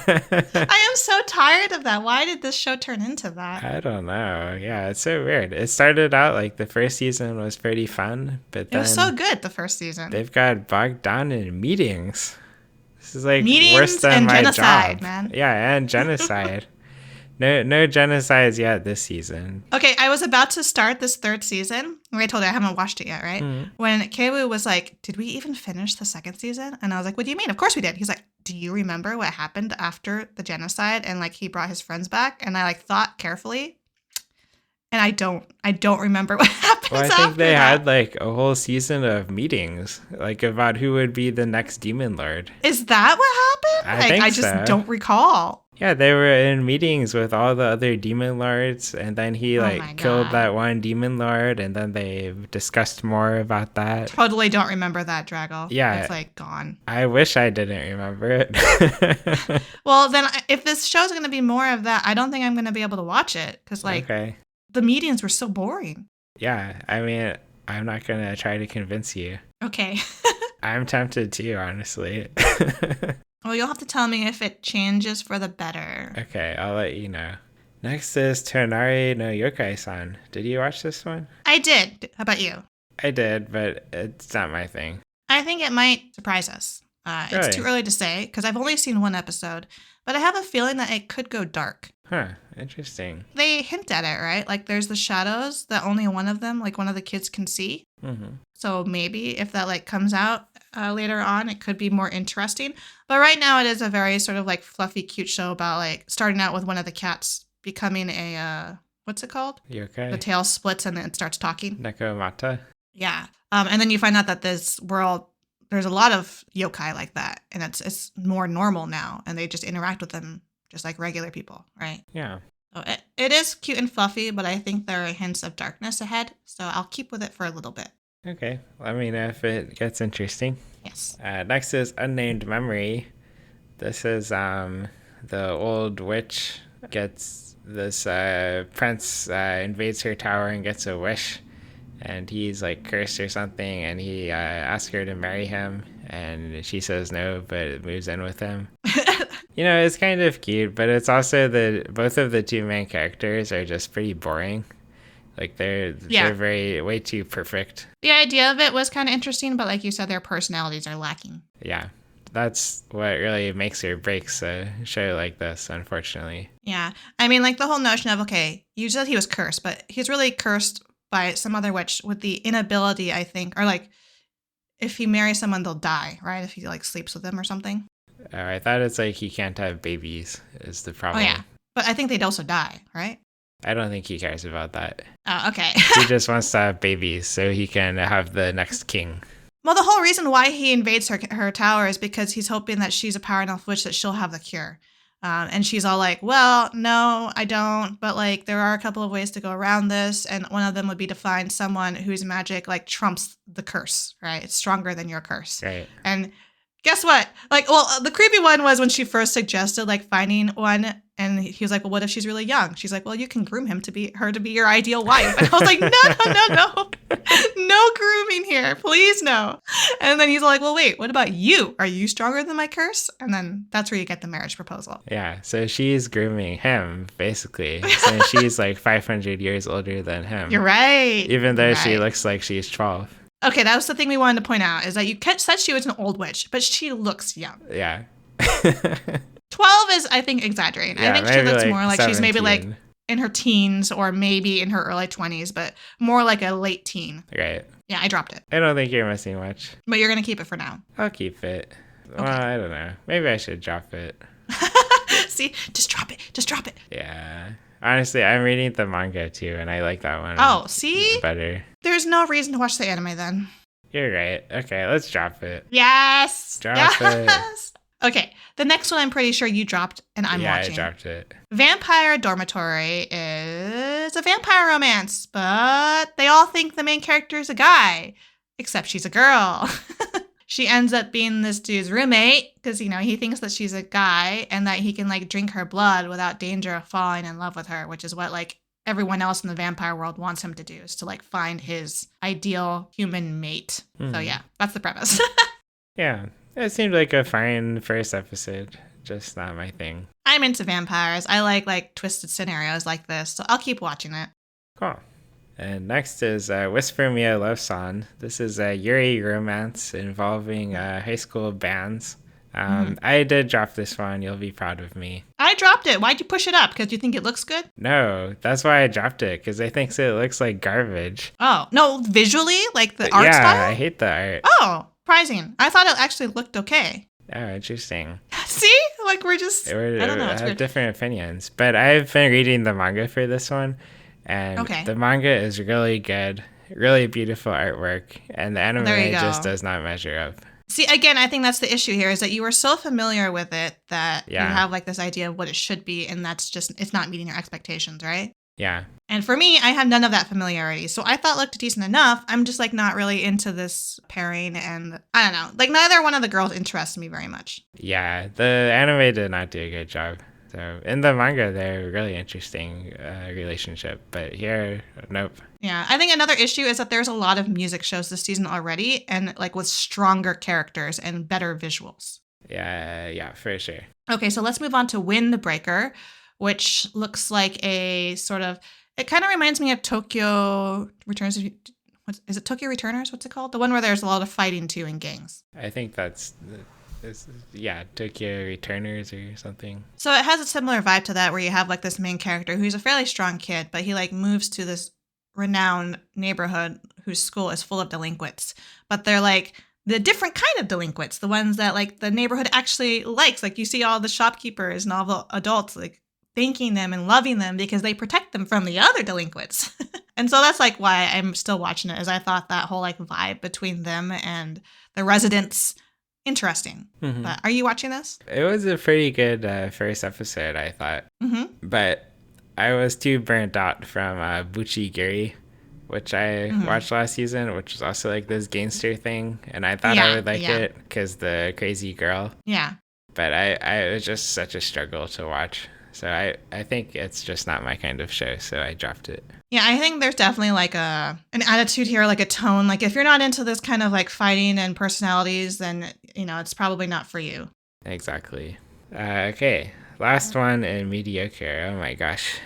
I am so tired of that. Why did this show turn into that? I don't know. Yeah, it's so weird. It started out like the first season was pretty fun, but then it was so good the first season. They've got bogged down in meetings. This is like meetings worse than and my genocide, job. Man. Yeah, and genocide. No genocides yet this season. Okay, I was about to start this third season. I told you I haven't watched it yet, right? Mm-hmm. When Keiwu was like, did we even finish the second season? And I was like, what do you mean? Of course we did. He's like, do you remember what happened after the genocide? And like he brought his friends back. And I like thought carefully. And I don't remember what happens Well, I think after they that. had like a whole season of meetings, like about who would be the next demon lord. Is that what happened? I think I just so. don't recall. Yeah, they were in meetings with all the other demon lords, and then he my like killed God. that one demon lord, and then they discussed more about that. Totally don't remember that, Drago. Yeah. It's like gone. I wish I didn't remember it. Well, then if this show's going to be more of that, I don't think I'm going to be able to watch it because like Okay. the meetings were so boring. Yeah, I mean, I'm not gonna try to convince you. Okay. I'm tempted too, honestly. Well, you'll have to tell me if it changes for the better. Okay, I'll let you know. Next is Tonari no Yokai-san. Did you watch this one? I did. How about you? I did, but it's not my thing. I think it might surprise us. Really? It's too early to say because I've only seen one episode, but I have a feeling that it could go dark. Huh, interesting. They hint at it, right? Like there's the shadows that only one of them, like one of the kids can see. Mm-hmm. So maybe if that like comes out later on, it could be more interesting. But right now it is a very sort of like fluffy, cute show about like starting out with one of the cats becoming a, what's it called? Yokai? The tail splits and then it starts talking. Nekomata? Yeah. And then you find out that this world, there's a lot of yokai like that. And it's more normal now. And they just interact with them just like regular people, right? Yeah. So it is cute and fluffy, but I think there are hints of darkness ahead. So I'll keep with it for a little bit. Okay. Let me know if it gets interesting. Yes. Next is Unnamed Memory. This is the old witch gets this prince invades her tower and gets a wish. And he's like cursed or something, and he asks her to marry him, and she says no, but moves in with him. You know, it's kind of cute, but it's also both of the two main characters are just pretty boring. Like they're way too perfect. The idea of it was kind of interesting, but like you said, their personalities are lacking. Yeah, that's what really makes or breaks a show like this, unfortunately. Yeah, I mean, like the whole notion of, okay, you said he was cursed, but he's really cursed by some other witch with the inability, I think, or like if he marries someone, they'll die, right? If he like sleeps with them or something. Oh, I thought it's like he can't have babies is the problem. Oh yeah, but I think they'd also die, right? I don't think he cares about that. Oh, okay. He just wants to have babies so he can have the next king. Well, the whole reason why he invades her tower is because he's hoping that she's a power enough witch that she'll have the cure. And she's all like, well, no, I don't. But like, there are a couple of ways to go around this. And one of them would be to find someone whose magic like trumps the curse, right? It's stronger than your curse. Right. And guess what? Like, well, the creepy one was when she first suggested like finding one. And he was like, well, what if she's really young? She's like, well, you can groom her to be your ideal wife. And I was like, no. No grooming here. Please, no. And then he's like, well, wait, what about you? Are you stronger than my curse? And then that's where you get the marriage proposal. Yeah. So she's grooming him, basically. So she's like 500 years older than him. You're right. Even though she looks like she's 12. Okay, that was the thing we wanted to point out, is that you said she was an old witch, but she looks young. Yeah. 12 is, I think, exaggerating. Yeah, I think she looks like more like 17. She's maybe like in her teens or maybe in her early 20s, but more like a late teen. Right. Yeah, I dropped it. I don't think you're missing much. But you're going to keep it for now. I'll keep it. Okay. Well, I don't know. Maybe I should drop it. See? Just drop it. Just drop it. Yeah. Honestly, I'm reading the manga too, and I like that one. Oh, see? Better. There's no reason to watch the anime then. You're right. Okay, let's drop it. Yes. Drop it. Okay, the next one I'm pretty sure you dropped and I'm watching. Yeah, I dropped it. Vampire Dormitory is a vampire romance, but they all think the main character is a guy, except she's a girl. She ends up being this dude's roommate because, you know, he thinks that she's a guy and that he can, like, drink her blood without danger of falling in love with her, which is what, like, everyone else in the vampire world wants him to do, is to, like, find his ideal human mate. So, yeah, that's the premise. Yeah, it seemed like a fine first episode. Just not my thing. I'm into vampires. I like twisted scenarios like this, so I'll keep watching it. Cool. And next is Whisper Me a Love Song. This is a Yuri romance involving high school bands. I did drop this one. You'll be proud of me. I dropped it. Why'd you push it up? Because you think it looks good? No, that's why I dropped it, because I think it looks like garbage. Oh, no, visually? Like the art style? Yeah, I hate the art. Oh, surprising. I thought it actually looked okay. Oh, interesting. See? Like we're just, I don't know. It's have weird. different opinions. But I've been reading the manga for this one, and the manga is really good. Really beautiful artwork, and the anime just does not measure up. See, again, I think that's the issue here, is that you are so familiar with it that you have like this idea of what it should be, and that's just, it's not meeting your expectations, right? Yeah. And for me, I have none of that familiarity. So I thought it looked decent enough. I'm just like not really into this pairing, and I don't know. Like neither one of the girls interests me very much. Yeah, the anime did not do a good job. So in the manga, they're a really interesting relationship, but here, nope. Yeah, I think another issue is that there's a lot of music shows this season already, and like with stronger characters and better visuals. Yeah, for sure. Okay, so let's move on to Win the Breaker, which looks like a sort of, it kind of reminds me of Tokyo Returns. Is it Tokyo Returners? What's it called? The one where there's a lot of fighting too in gangs. I think that's, Tokyo Returners or something. So it has a similar vibe to that, where you have like this main character who's a fairly strong kid, but he like moves to this renowned neighborhood whose school is full of delinquents. But they're like the different kind of delinquents, the ones that like the neighborhood actually likes. Like you see all the shopkeepers and all the adults like thanking them and loving them because they protect them from the other delinquents. And so that's like why I'm still watching it, is I thought that whole like vibe between them and the residents interesting. Mhm. But are you watching this? It was a pretty good first episode, I thought. Mm-hmm. But I was too burnt out from Buchi Giri, which I watched last season, which was also like this gangster thing. And I thought I would like it because the crazy girl. Yeah. But it was just such a struggle to watch. So I think it's just not my kind of show, so I dropped it. Yeah, I think there's definitely like an attitude here, like a tone. Like if you're not into this kind of like fighting and personalities, then, you know, it's probably not for you. Exactly. Okay, last one in mediocre. Oh my gosh.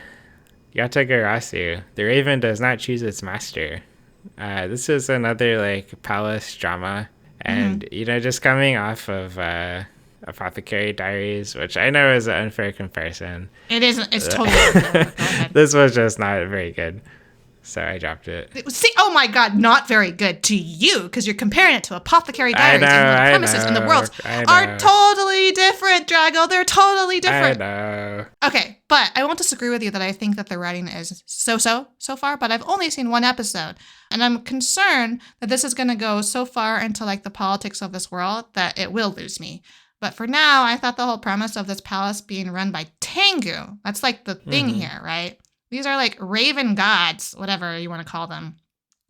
Yatagarasu. The Raven does not choose its master. This is another like palace drama. And, you know, just coming off of Apothecary Diaries, which I know is an unfair comparison. It isn't. It's totally unfair. Go ahead. This was just not very good. So I dropped it. See, oh my God, not very good to you because you're comparing it to Apothecary Diaries and the premises and the worlds are totally different, Drago. They're totally different. I know. Okay, but I won't disagree with you that I think that the writing is so far, but I've only seen one episode. And I'm concerned that this is going to go so far into like the politics of this world that it will lose me. But for now, I thought the whole premise of this palace being run by Tengu, that's like the thing here, right? These are like raven gods, whatever you want to call them,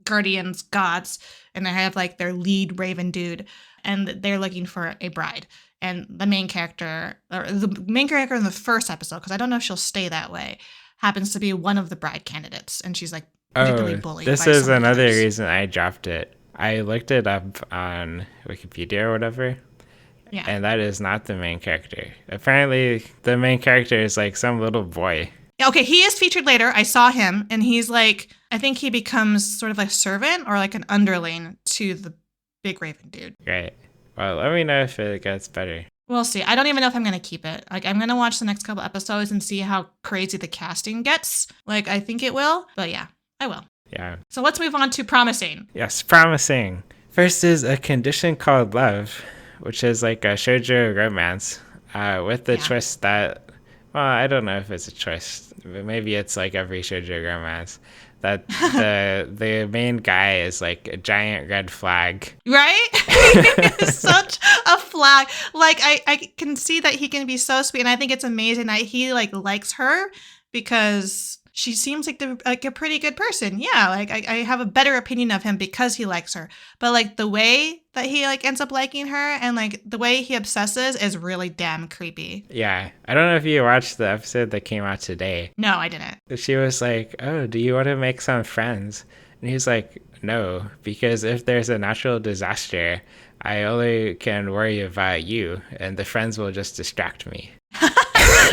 guardians, gods, and they have like their lead raven dude, and they're looking for a bride. And the main character in the first episode, because I don't know if she'll stay that way, happens to be one of the bride candidates, and she's like particularly bullied. This is another reason I dropped it. I looked it up on Wikipedia or whatever. Yeah. And that is not the main character. Apparently, the main character is like some little boy. Okay, he is featured later. I saw him, and he's like, I think he becomes sort of like a servant or like an underling to the big raven dude. Right. Well, let me know if it gets better. We'll see. I don't even know if I'm going to keep it. Like, I'm going to watch the next couple episodes and see how crazy the casting gets. Like, I think it will. But yeah, I will. Yeah. So let's move on to Promising. Yes, Promising. First is A Condition Called Love, which is like a shoujo romance with the twist that, well, I don't know if it's a twist, but maybe it's like every shoujo romance, that the main guy is like a giant red flag. Right? He's such a flag. Like, I can see that he can be so sweet, and I think it's amazing that he like likes her because she seems like a pretty good person. Yeah, like I have a better opinion of him because he likes her. But like the way that he like ends up liking her and like the way he obsesses is really damn creepy. Yeah. I don't know if you watched the episode that came out today. No, I didn't. She was like, "Oh, do you want to make some friends?" And he's like, "No, because if there's a natural disaster, I only can worry about you, and the friends will just distract me."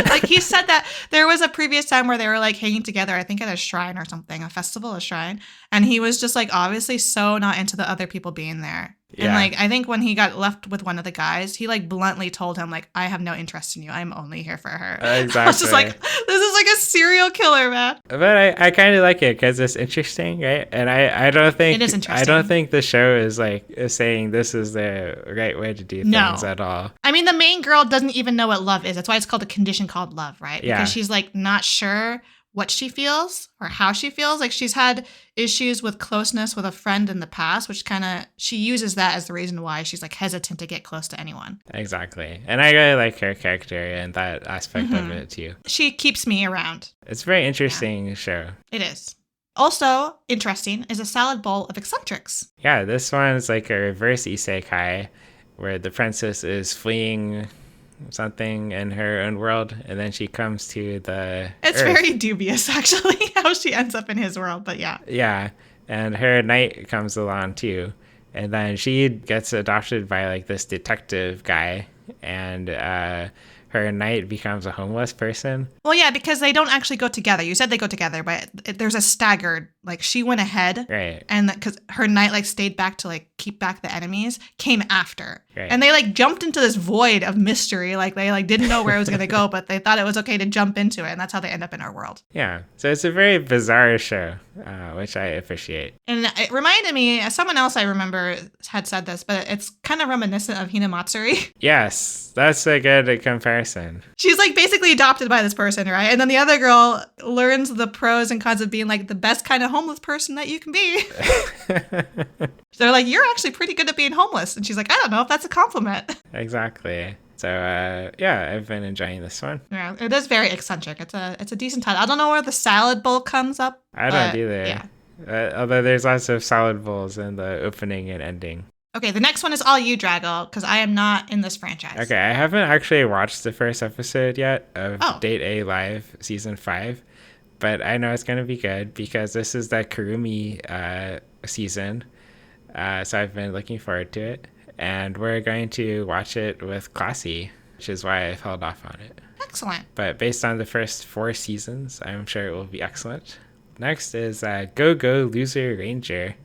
Like he said that there was a previous time where they were like hanging together, I think at a shrine or something, a festival, a shrine. And he was just like obviously so not into the other people being there. Yeah. And like, I think when he got left with one of the guys, he like bluntly told him like, I have no interest in you. I'm only here for her. Exactly. I was just like, this is like a serial killer, man. But I kind of like it because it's interesting, right? And I don't think, it is interesting. I don't think the show is saying this is the right way to do things at all. I mean, the main girl doesn't even know what love is. That's why it's called A Condition Called Love, right? Yeah. Because she's like not sure what she feels or how she feels. Like she's had issues with closeness with a friend in the past, which kind of, she uses that as the reason why she's like hesitant to get close to anyone. Exactly. And I really like her character and that aspect of it too. She keeps me around. It's a very interesting show. It is. Also interesting is A Salad Bowl of Eccentrics. Yeah, this one's like a reverse isekai where the princess is fleeing something in her own world, and then she comes to the It's Earth. Very dubious, actually, how she ends up in his world, but yeah. Yeah, and her knight comes along too, and then she gets adopted by like this detective guy, and her knight becomes a homeless person. Well, yeah, because they don't actually go together. You said they go together, but there's a staggered like she went ahead, Right. and because her knight like stayed back to like keep back the enemies, came after, Right. and they like jumped into this void of mystery. Like they like didn't know where it was gonna go, but they thought it was okay to jump into it, and that's how they end up in our world. Yeah. So it's a very bizarre show, which I appreciate. And it reminded me, someone else I remember had said this, but it's kind of reminiscent of Hinamatsuri. Yes, that's a good comparison. She's like basically adopted by this person, right? And then the other girl learns the pros and cons of being like the best kind of homeless person that you can be. They're like, you're actually pretty good at being homeless. And she's like, I don't know if that's a compliment. Exactly. So yeah, I've been enjoying this one. Yeah, it is very eccentric. It's a decent title. I don't know where the salad bowl comes up. I don't either. Yeah. Although there's lots of salad bowls in the opening and ending. Okay, the next one is all you, Drago, because I am not in this franchise. Okay, I haven't actually watched the first episode yet of Oh. Date A Live Season 5, but I know it's going to be good because this is the Kurumi season, so I've been looking forward to it, and we're going to watch it with Classy, which is why I've held off on it. Excellent. But based on the first 4 seasons, I'm sure it will be excellent. Next is Go Go Loser Ranger,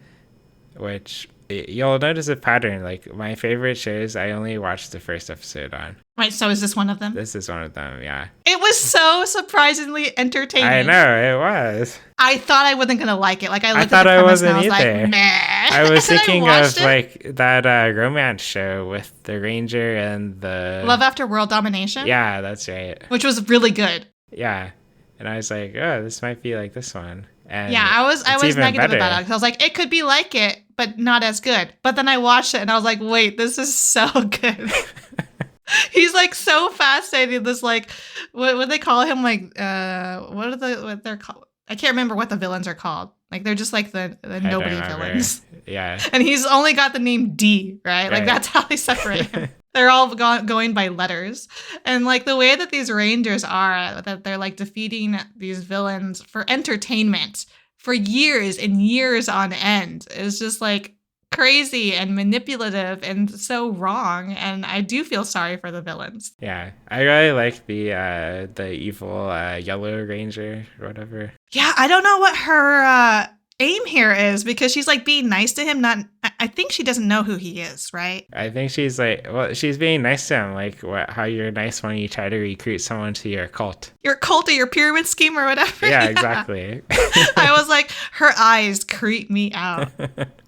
which you'll notice a pattern. Like my favorite shows, I only watched the first episode on. Right, so is this one of them? This is one of them, yeah. It was so surprisingly entertaining. I know, it was. I thought I wasn't going to like it. Like I looked thought at the I premise and I wasn't was either. like, meh. I was And thinking watched of it. like that romance show with the ranger and the... Love After World Domination? Yeah, that's right. Which was really good. Yeah. And I was like, oh, this might be like this one. And Yeah, I was even negative better. about it. 'Cause I was like, it could be like it, but not as good. But then I watched it and I was like, wait, this is so good. He's like so fascinating. This like, what they call him? Like, what they're called? I can't remember what the villains are called. Like they're just like the I don't nobody remember. villains. Yeah. And he's only got the name D, right? Like Right. that's how they separate him. They're all going by letters. And like the way that these rangers are, that they're like defeating these villains for entertainment for years and years on end is just like crazy and manipulative and so wrong. And I do feel sorry for the villains. Yeah. I really like the evil yellow ranger or whatever. Yeah, I don't know what her aim here is because she's like being nice to him. I think she doesn't know who he is, right? I think she's like, well, she's being nice to him. Like how you're nice when you try to recruit someone to your cult. Your cult or your pyramid scheme or whatever. Yeah, exactly. I was like, her eyes creep me out.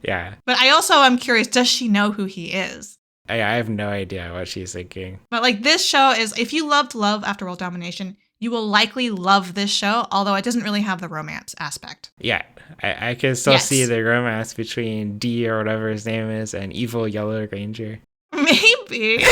Yeah. But I also am curious, does she know who he is? I have no idea what she's thinking. But like this show is, if you loved Love After World Domination, you will likely love this show, although it doesn't really have the romance aspect. Yeah. I can still Yes. see the romance between D or whatever his name is and evil yellow ranger. Maybe.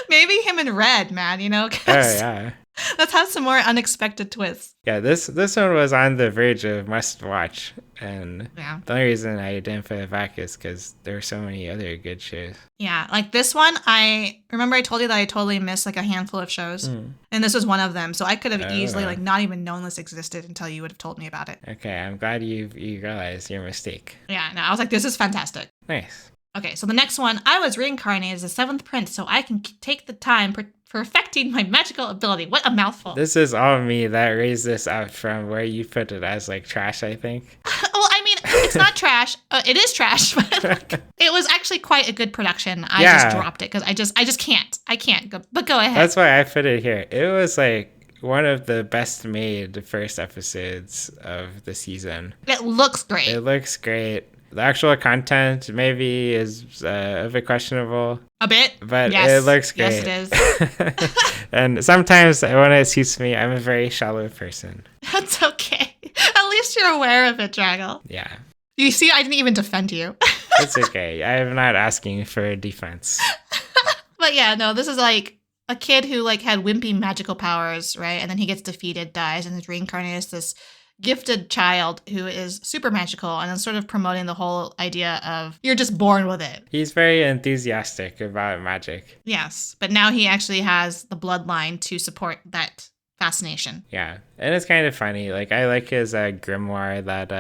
Maybe him and Red, man, you know? Oh, 'Cause yeah. let's have some more unexpected twists. Yeah, this one was on the verge of must watch. And Yeah. the only reason I didn't put it back is because there are so many other good shows. Yeah, like this one, I remember I told you that I totally missed like a handful of shows, and this was one of them. So I could have easily like not even known this existed until you would have told me about it. Okay, I'm glad you realized your mistake. Yeah, no, I was like, this is fantastic. Nice. Okay, so the next one, I was reincarnated as the 7th prince, so I can take the time perfecting my magical ability. What a mouthful. This is all me that raised this up from where you put it as like trash, I think. Well, I mean, it's not trash. It is trash, but like, it was actually quite a good production. I just dropped it because I just can't. I can't. But go ahead. That's why I put it here. It was like one of the best made first episodes of the season. It looks great. It looks great. The actual content maybe is a bit questionable. A bit? But yes. it looks great. Yes, it is. And sometimes when it suits me, I'm a very shallow person. That's okay. At least you're aware of it, Draggle. Yeah. You see, I didn't even defend you. It's okay. I'm not asking for defense. But yeah, no, this is like a kid who like had wimpy magical powers, right? And then he gets defeated, dies, and is reincarnated as this gifted child who is super magical, and then sort of promoting the whole idea of you're just born with it. He's very enthusiastic about magic. Yes, but now he actually has the bloodline to support that fascination. Yeah, and it's kind of funny. Like I like his grimoire that,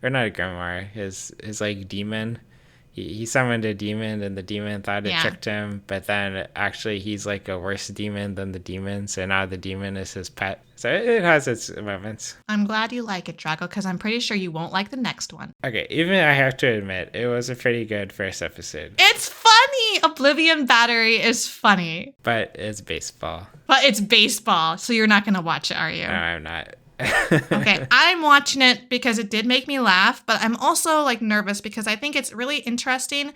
or not a grimoire, his like demon. he summoned a demon and the demon thought it Yeah. tricked him, but then actually he's like a worse demon than the demon, so now the demon is his pet. So it has its moments. I'm glad you like it, Drago, because I'm pretty sure you won't like the next one. Okay, even I have to admit, it was a pretty good first episode. It's funny! Oblivion Battery is funny. But it's baseball. But it's baseball, so you're not going to watch it, are you? No, I'm not. Okay, I'm watching it because it did make me laugh, but I'm also like nervous because I think it's really interesting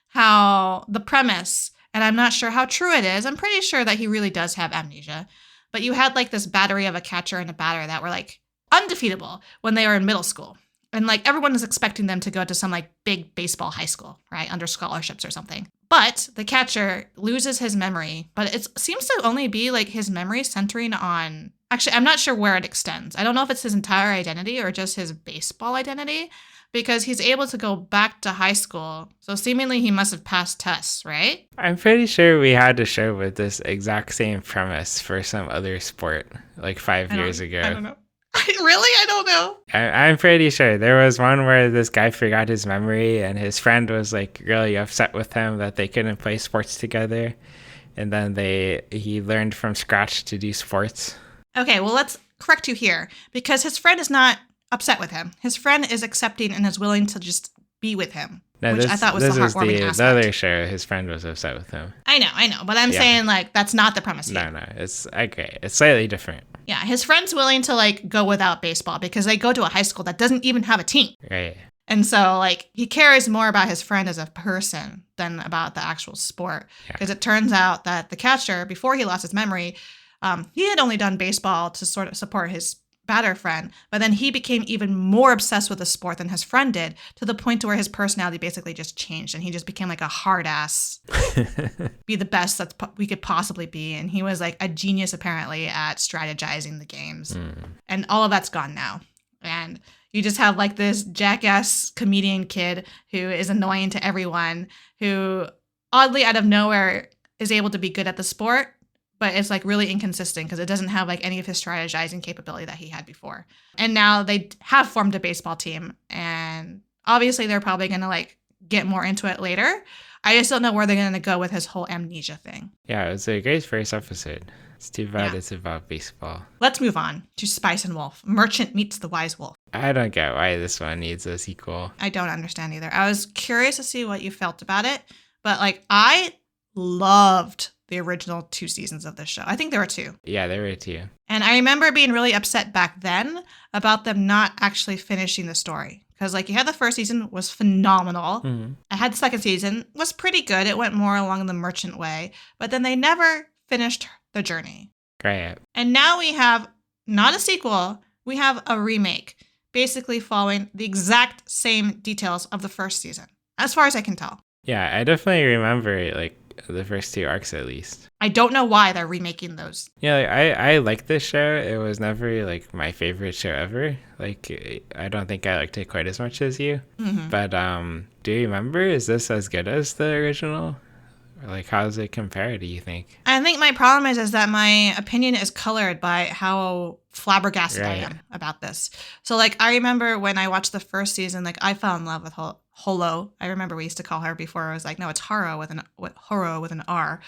how the premise, and I'm not sure how true it is. I'm pretty sure that he really does have amnesia, but you had like this battery of a catcher and a batter that were like undefeatable when they were in middle school. And like everyone was expecting them to go to some like big baseball high school, right? Under scholarships or something. But the catcher loses his memory, but it seems to only be like his memory centering on, actually, I'm not sure where it extends. I don't know if it's his entire identity or just his baseball identity, because he's able to go back to high school. So seemingly he must have passed tests, right? I'm pretty sure we had a show with this exact same premise for some other sport like 5 years ago. I don't know. Really? I don't know. I'm pretty sure there was one where this guy forgot his memory and his friend was like really upset with him that they couldn't play sports together, and then he learned from scratch to do sports. Okay, well, let's correct you here, because his friend is not upset with him. His friend is accepting and is willing to just be with him, which I thought was the heartwarming aspect. The other show, his friend was upset with him. I know, but I'm saying like that's not the premise here. No, it's okay. It's slightly different. Yeah, his friend's willing to like go without baseball because they go to a high school that doesn't even have a team. Right. And so like he cares more about his friend as a person than about the actual sport. Because it turns out that the catcher, before he lost his memory, he had only done baseball to sort of support his batter friend, but then he became even more obsessed with the sport than his friend did, to the point to where his personality basically just changed and he just became like a hard ass, be the best that we could possibly be. And he was like a genius apparently at strategizing the games. And all of that's gone now. And you just have like this jackass comedian kid who is annoying to everyone, who oddly out of nowhere is able to be good at the sport, but it's like really inconsistent because it doesn't have like any of his strategizing capability that he had before. And now they have formed a baseball team, and obviously they're probably going to like get more into it later. I just don't know where they're going to go with his whole amnesia thing. Yeah, it was a great first episode. It's too bad it's about baseball. Let's move on to Spice and Wolf. Merchant meets the Wise Wolf. I don't get why this one needs a sequel. I don't understand either. I was curious to see what you felt about it, but like I loved the original 2 seasons of this show. I think there were 2. Yeah, there were 2. And I remember being really upset back then about them not actually finishing the story. Because like you had the first season was phenomenal. I had the second season, was pretty good. It went more along the merchant way. But then they never finished the journey. Great. And now we have not a sequel, we have a remake. Basically following the exact same details of the first season. As far as I can tell. Yeah, I definitely remember like the first 2 arcs at least. I don't know why they're remaking those. Yeah, like, I like this show. It was never like my favorite show ever. Like I don't think I liked it quite as much as you. But do you remember? Is this as good as the original? Or like how does it compare? Do you think? I think my problem is that my opinion is colored by how flabbergasted I am about this. So like I remember when I watched the first season, like I fell in love with Holo. I remember we used to call her before. I was like, no, it's Haro with an R.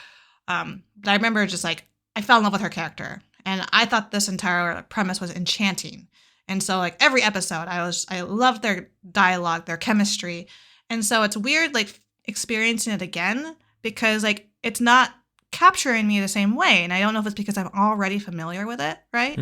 But I remember just like I fell in love with her character, and I thought this entire premise was enchanting. And so like every episode, I loved their dialogue, their chemistry, and so it's weird like experiencing it again because like it's not capturing me the same way, and I don't know if it's because I'm already familiar with it, right?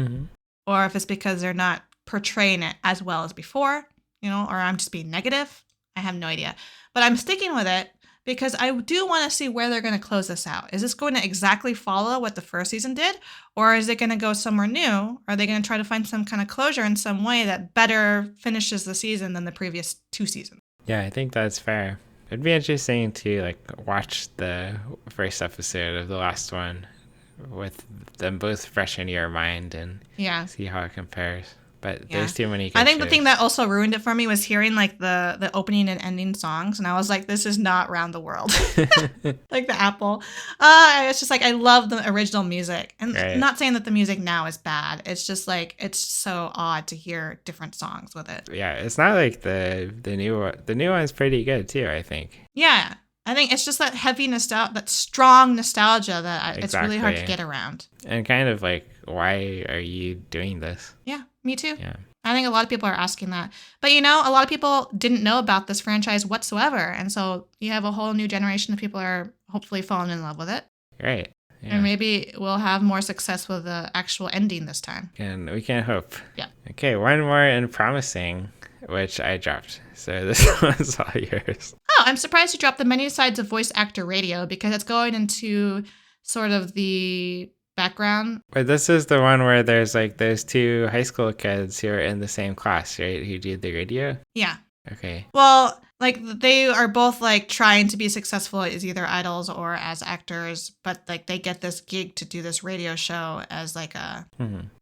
Or if it's because they're not portraying it as well as before, or I'm just being negative. I have no idea. But I'm sticking with it because I do want to see where they're going to close this out. Is this going to exactly follow what the first season did? Or is it going to go somewhere new? Are they going to try to find some kind of closure in some way that better finishes the season than the previous 2 seasons? Yeah, I think that's fair. It'd be interesting to like watch the first episode of the last one with them both fresh in your mind and see how it compares. but Yeah. there's too many good I think the shows. thing that also ruined it for me was hearing like the opening and ending songs, and I was like, this is not Round the World. Like the Apple. It's just like I love the original music. And Right. not saying that the music now is bad. It's just like it's so odd to hear different songs with it. Yeah, it's not like the new one. The new one's pretty good too, I think. Yeah. I think it's just that heavy nostalgia, that strong nostalgia that it's really hard to Exactly. get around. And kind of like, why are you doing this? Yeah, me too. Yeah. I think a lot of people are asking that. But a lot of people didn't know about this franchise whatsoever. And so you have a whole new generation of people are hopefully falling in love with it. Right. Yeah. And maybe we'll have more success with the actual ending this time. And we can hope. Yeah. Okay, one more and promising, which I dropped. So this one's all yours. Oh, I'm surprised you dropped the many sides of voice actor radio because it's going into sort of the background. But this is the one where there's like those two high school kids who are in the same class, right? Who do the radio? Yeah. Okay. Well, like they are both like trying to be successful as either idols or as actors, but like they get this gig to do this radio show as like a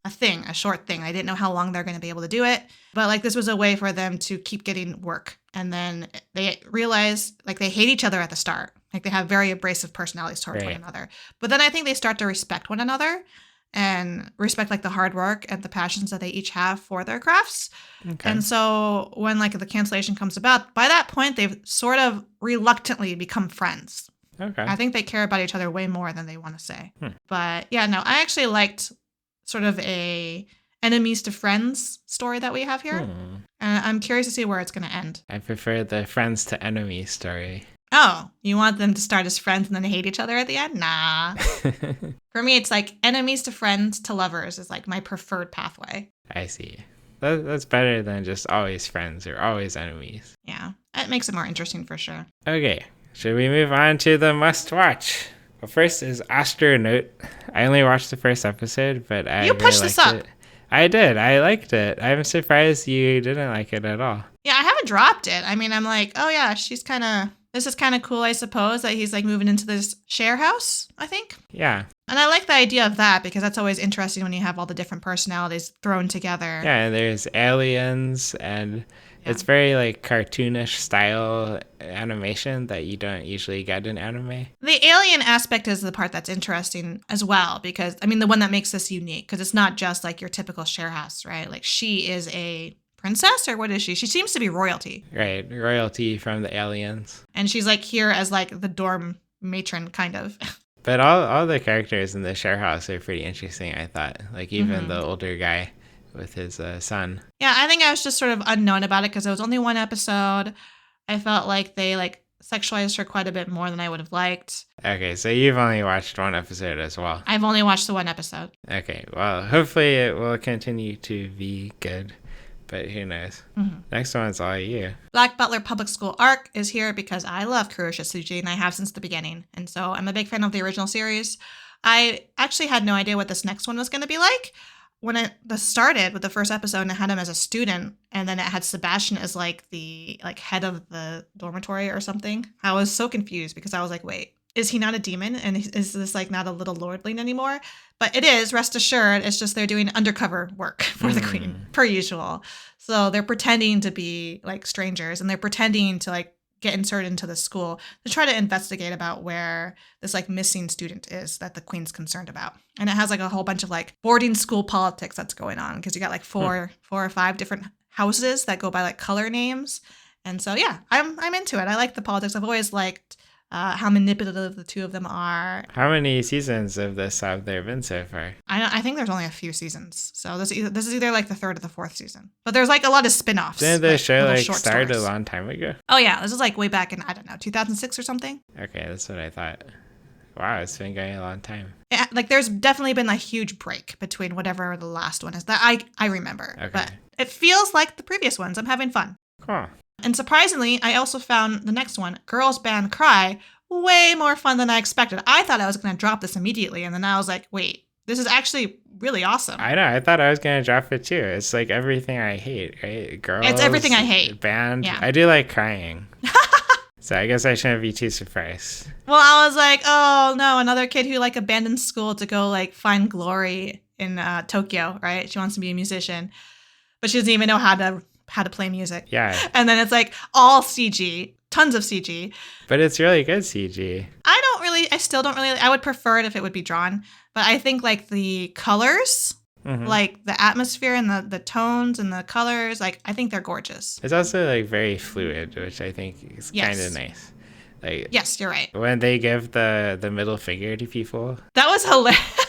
thing, a short thing. I didn't know how long they're going to be able to do it, but like this was a way for them to keep getting work. And then they realize like they hate each other at the start. Like they have very abrasive personalities towards one another. But then I think they start to respect one another and respect like the hard work and the passions that they each have for their crafts. Okay. And so when like the cancellation comes about, by that point they've sort of reluctantly become friends. Okay. I think they care about each other way more than they want to say. But yeah, no, I actually liked sort of a enemies to friends story that we have here. And I'm curious to see where it's going to end. I prefer the friends to enemies story. Oh, you want them to start as friends and then hate each other at the end? Nah. For me, it's like enemies to friends to lovers is like my preferred pathway. I see. That's better than just always friends or always enemies. Yeah, it makes it more interesting for sure. Okay, should we move on to the must-watch? Well, first is Astro Note. I only watched the first episode, but I You pushed this up. It. I did. I liked it. I'm surprised you didn't like it at all. Yeah, I haven't dropped it. I mean, I'm like, oh yeah, this is kind of cool, I suppose, that he's like moving into this share house, I think. Yeah. And I like the idea of that because that's always interesting when you have all the different personalities thrown together. Yeah, and there's aliens, and it's very like cartoonish style animation that you don't usually get in anime. The alien aspect is the part that's interesting as well because, I mean, the one that makes this unique because it's not just like your typical share house, right? Like she is a princess or what is she? She seems to be royalty. Right, royalty from the aliens. And she's like here as like the dorm matron kind of. But all the characters in the share house are pretty interesting, I thought. Like even the older guy with his son. Yeah, I think I was just sort of unknown about it because it was only one episode. I felt like they like sexualized her quite a bit more than I would have liked. Okay, so you've only watched one episode as well. I've only watched the one episode. Okay, well, hopefully it will continue to be good. But who knows? Next one's all you. Black Butler Public School Arc is here because I love Kuroshi Tsuji and I have since the beginning. And so I'm a big fan of the original series. I actually had no idea what this next one was going to be like. When it started with the first episode and it had him as a student and then it had Sebastian as like the like head of the dormitory or something, I was so confused because I was like, wait, is he not a demon? And is this like not a little lordling anymore? But it is, rest assured, it's just they're doing undercover work for the queen, per usual. So they're pretending to be like strangers and they're pretending to like get inserted into the school to try to investigate about where this like missing student is that the queen's concerned about. And it has like a whole bunch of like boarding school politics that's going on because you got like four or five different houses that go by like color names. And so, yeah, I'm into it. I like the politics. I've always liked how manipulative the two of them are. How many seasons of this have there been so far? I think there's only a few seasons. So this is either like the third or the fourth season. But there's like a lot of spin-offs. Didn't the show like short start stories. a long time ago? Oh yeah, this is like way back in, I don't know, 2006 or something. Okay, that's what I thought. Wow, it's been going a long time. Yeah, like there's definitely been a huge break between whatever the last one is that I remember. Okay. But it feels like the previous ones. I'm having fun. Cool. And surprisingly, I also found the next one, Girls Band Cry, way more fun than I expected. I thought I was going to drop this immediately, and then I was like, wait, this is actually really awesome. I know. I thought I was going to drop it too. It's like everything I hate, right? Girls. It's everything I hate. Band. Yeah. I do like crying. So I guess I shouldn't be too surprised. Well, I was like, oh no, another kid who like abandoned school to go like find glory in Tokyo, right? She wants to be a musician. but she doesn't even know how to play music. Yeah. And then it's like all CG, tons of CG. But it's really good CG. I still don't really, I would prefer it if it would be drawn. But I think like the colors, like the atmosphere and the tones and the colors, like I think they're gorgeous. It's also like very fluid, which I think is kind of nice. Like, yes, you're right. When they give the middle finger to people. That was hilarious.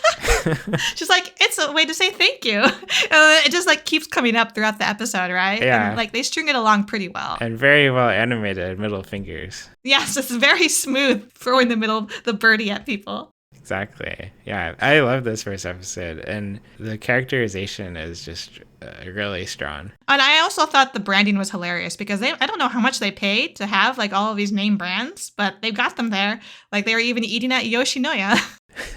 She's like, it's a way to say thank you. It just like keeps coming up throughout the episode, right? Yeah. And, like they string it along pretty well. And very well animated middle fingers. Yes, it's very smooth throwing the birdie at people. Exactly. Yeah, I love this first episode, and the characterization is just really strong. And I also thought the branding was hilarious because I don't know how much they paid to have like all of these name brands, but they've got them there. Like they were even eating at Yoshinoya.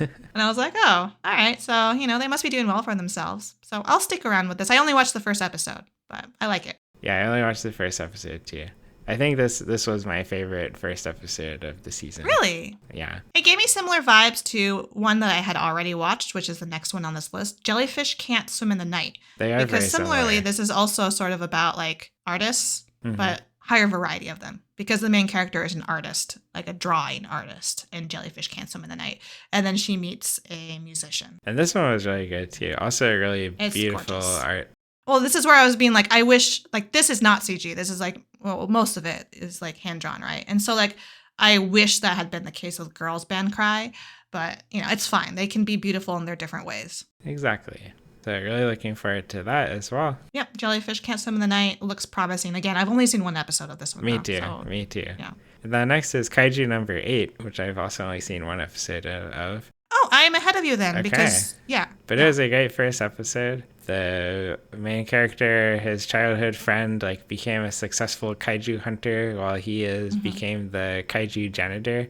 And I was like, oh, all right. So, they must be doing well for themselves. So I'll stick around with this. I only watched the first episode, but I like it. Yeah, I only watched the first episode too. I think this was my favorite first episode of the season. Really? Yeah. It gave me similar vibes to one that I had already watched, which is the next one on this list. Jellyfish Can't Swim in the Night. They are because very similarly, similar. this is also sort of about like artists, but higher variety of them. Because the main character is an artist, like a drawing artist, in Jellyfish Can't Swim in the Night. And then she meets a musician. And this one was really good too. Also really beautiful gorgeous. art. Well, this is where I was being like, I wish, like, this is not CG. This is like, well, most of it is like hand drawn, right? And so, like, I wish that had been the case with Girls Band Cry, but, it's fine. They can be beautiful in their different ways. Exactly. So, really looking forward to that as well. Yep. Jellyfish Can't Swim in the Night looks promising. Again, I've only seen one episode of this one. Me though, too. so, Me too. Yeah. And then next is Kaiju No.8, which I've also only seen one episode of. Oh, I'm ahead of you then Okay. because, yeah. But it was a great first episode. The main character, his childhood friend, like became a successful kaiju hunter while he became the kaiju janitor.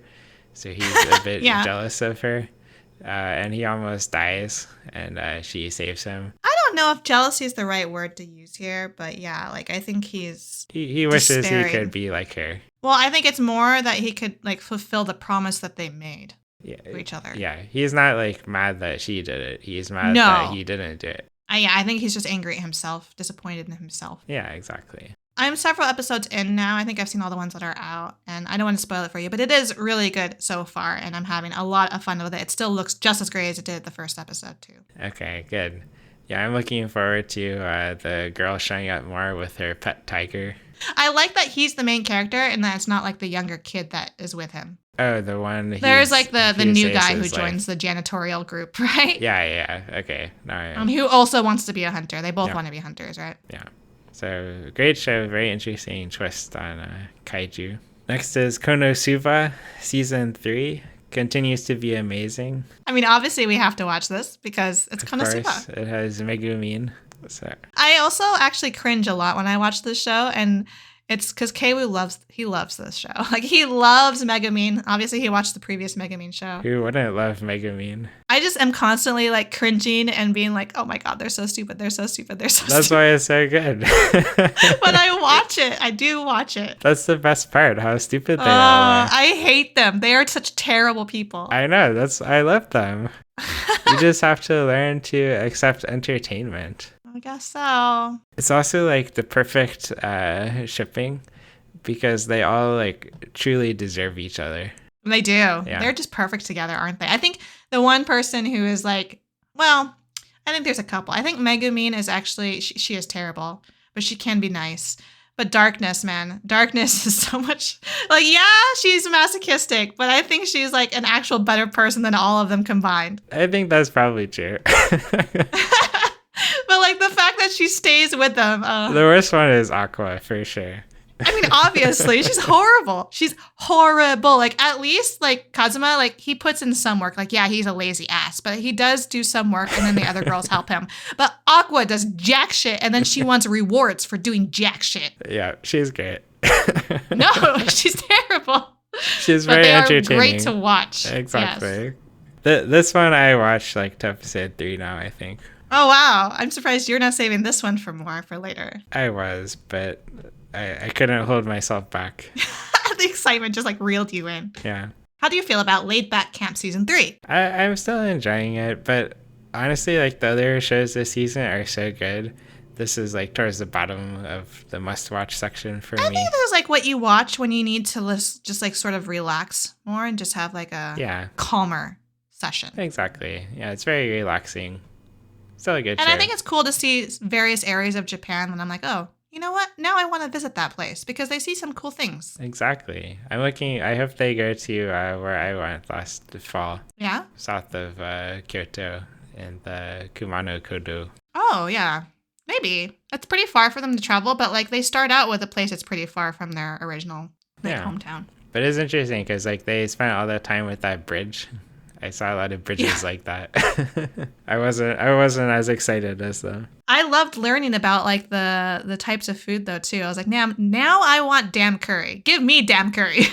So he's a bit jealous of her. And he almost dies, and she saves him. I don't know if jealousy is the right word to use here, but yeah, like I think he wishes despairing. he could be like her. Well, I think it's more that he could like fulfill the promise that they made to each other. Yeah, he's not like mad that she did it. He's mad that he didn't do it. I think he's just angry at himself, disappointed in himself. Yeah, exactly. I'm several episodes in now. I think I've seen all the ones that are out, and I don't want to spoil it for you, but it is really good so far, and I'm having a lot of fun with it. It still looks just as great as it did the first episode, too. Okay, good. Yeah, I'm looking forward to the girl showing up more with her pet tiger. I like that he's the main character, and that it's not like the younger kid that is with him. Oh, the one. There's like the new guy who joins the janitorial group, right? Yeah. Okay. No, who also wants to be a hunter. They both want to be hunters, right? Yeah. So, great show. Very interesting twist on kaiju. Next is Konosuba, Season 3. Continues to be amazing. I mean, obviously, we have to watch this because it's Konosuba. Of course, it has Megumin. So. I also actually cringe a lot when I watch this show, and it's because Keiwu loves this show. Like, he loves Megumin. Obviously, he watched the previous Megumin show. Who wouldn't love Megumin? I just am constantly, like, cringing and being like, oh my god, they're so stupid, they're so stupid, they're so That's stupid. why it's so good. But I watch it. I do watch it. That's the best part, how stupid they are. I hate them. They are such terrible people. I know. I love them. You just have to learn to accept entertainment. I guess so. It's also like the perfect shipping because they all like truly deserve each other. They do. Yeah. They're just perfect together, aren't they? I think the one person who is like, well, I think there's a couple. I think Megumin is actually, she is terrible, but she can be nice. But Darkness, man, Darkness is so much like, yeah, she's masochistic, but I think she's like an actual better person than all of them combined. I think that's probably true. But like the fact that she stays with them. The worst one is Aqua, for sure. I mean, obviously, she's horrible. She's horrible. Like, at least, like, Kazuma, like, he puts in some work. Like, yeah, he's a lazy ass, but he does do some work, and then the other girls help him. But Aqua does jack shit, and then she wants rewards for doing jack shit. Yeah, she's great. No, she's terrible. She's very entertaining. But they are great to watch. Exactly. Yes. This one I watched, like, to episode 3 now, I think. Oh, wow. I'm surprised you're not saving this one for later. I was, but I couldn't hold myself back. The excitement just like reeled you in. Yeah. How do you feel about Laid Back Camp Season 3? I'm still enjoying it, but honestly, like the other shows this season are so good this is like towards the bottom of the must-watch section for I me. think this is like what you watch when you need to just like sort of relax more and just have like a calmer session. Exactly. Yeah, it's very relaxing. Still a good show. And I think it's cool to see various areas of Japan when I'm like, oh, you know what? Now I want to visit that place because they see some cool things. Exactly. I hope they go to where I went last fall. Yeah? South of Kyoto in the Kumano Kodo. Oh, yeah. Maybe. It's pretty far for them to travel, but like they start out with a place that's pretty far from their original hometown. But it's interesting because like they spent all their time with that bridge. I saw a lot of bridges like that. I wasn't as excited as them. I loved learning about like the types of food though too. I was like, now I want damn curry. Give me damn curry.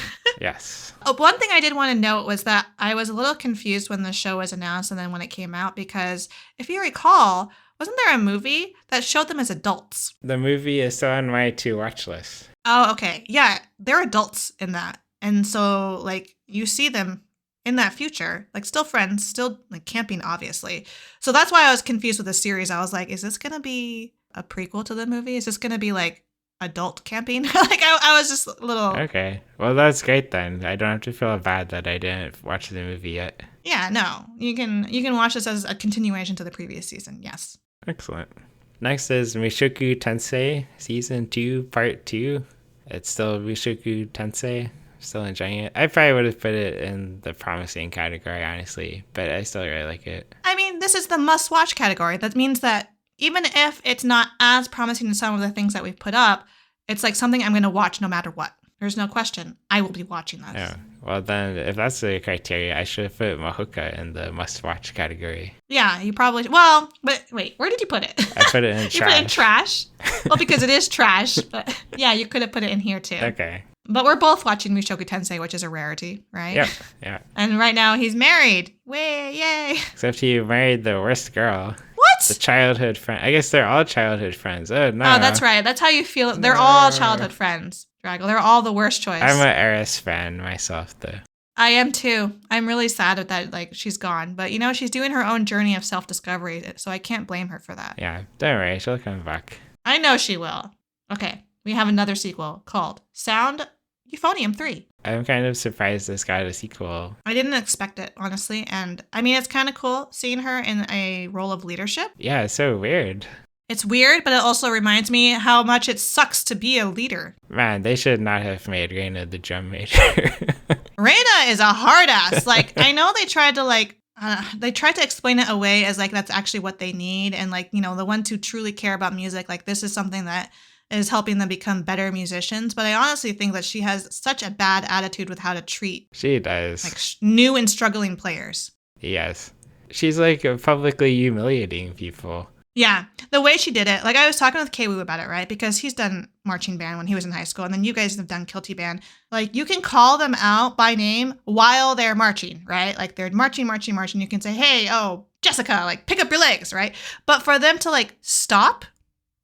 Yes. One thing I did want to note was that I was a little confused when the show was announced and then when it came out because if you recall, wasn't there a movie that showed them as adults? The movie is still on my to-watch list. Oh, okay. Yeah, they're adults in that. And so like you see them in that future, like still friends, still like camping, obviously. So that's why I was confused with the series. I was like, is this going to be a prequel to the movie? Is this going to be like adult camping? Like I was just a little... Okay. Well, that's great then. I don't have to feel bad that I didn't watch the movie yet. Yeah, no. You can watch this as a continuation to the previous season. Yes. Excellent. Next is Mushoku Tensei Season 2 Part 2. It's still Mushoku Tensei. Still enjoying it. I probably would have put it in the promising category, honestly, but I still really like it. I mean, this is the must-watch category. That means that even if it's not as promising as some of the things that we've put up, it's like something I'm going to watch no matter what. There's no question. I will be watching this. Yeah. Well, then, if that's the criteria, I should have put Mahouka in the must-watch category. Yeah, you probably... Well, but wait, where did you put it? I put it in trash. You put it in trash? Well, because it is trash, but yeah, you could have put it in here too. Okay. But we're both watching Mushoku Tensei, which is a rarity, right? Yep, yeah. And right now he's married. Yay! Except he married the worst girl. What? The childhood friend. I guess they're all childhood friends. Oh, no. Oh, that's right. That's how you feel. They're all childhood friends, Drago. They're all the worst choice. I'm an Eris fan myself, though. I am too. I'm really sad that like she's gone. But you know, she's doing her own journey of self-discovery, so I can't blame her for that. Yeah, don't worry. She'll come back. I know she will. Okay. We have another sequel called Sound Euphonium 3. I'm kind of surprised this got a sequel. I didn't expect it, honestly. And I mean, it's kind of cool seeing her in a role of leadership. Yeah, it's so weird. It's weird, but it also reminds me how much it sucks to be a leader. Man, they should not have made Reina the drum major. Reina is a hard ass. Like, I know they tried to explain it away as like that's actually what they need. And like, you know, the ones who truly care about music, like this is something that is helping them become better musicians. But I honestly think that she has such a bad attitude with how to treat. She does. Like new and struggling players. Yes. She's like publicly humiliating people. Yeah. The way she did it, like I was talking with KWoo about it, right? Because he's done marching band when he was in high school. And then you guys have done Kilty band. Like you can call them out by name while they're marching, right? Like they're marching. You can say, hey, oh, Jessica, like pick up your legs, right? But for them to like stop,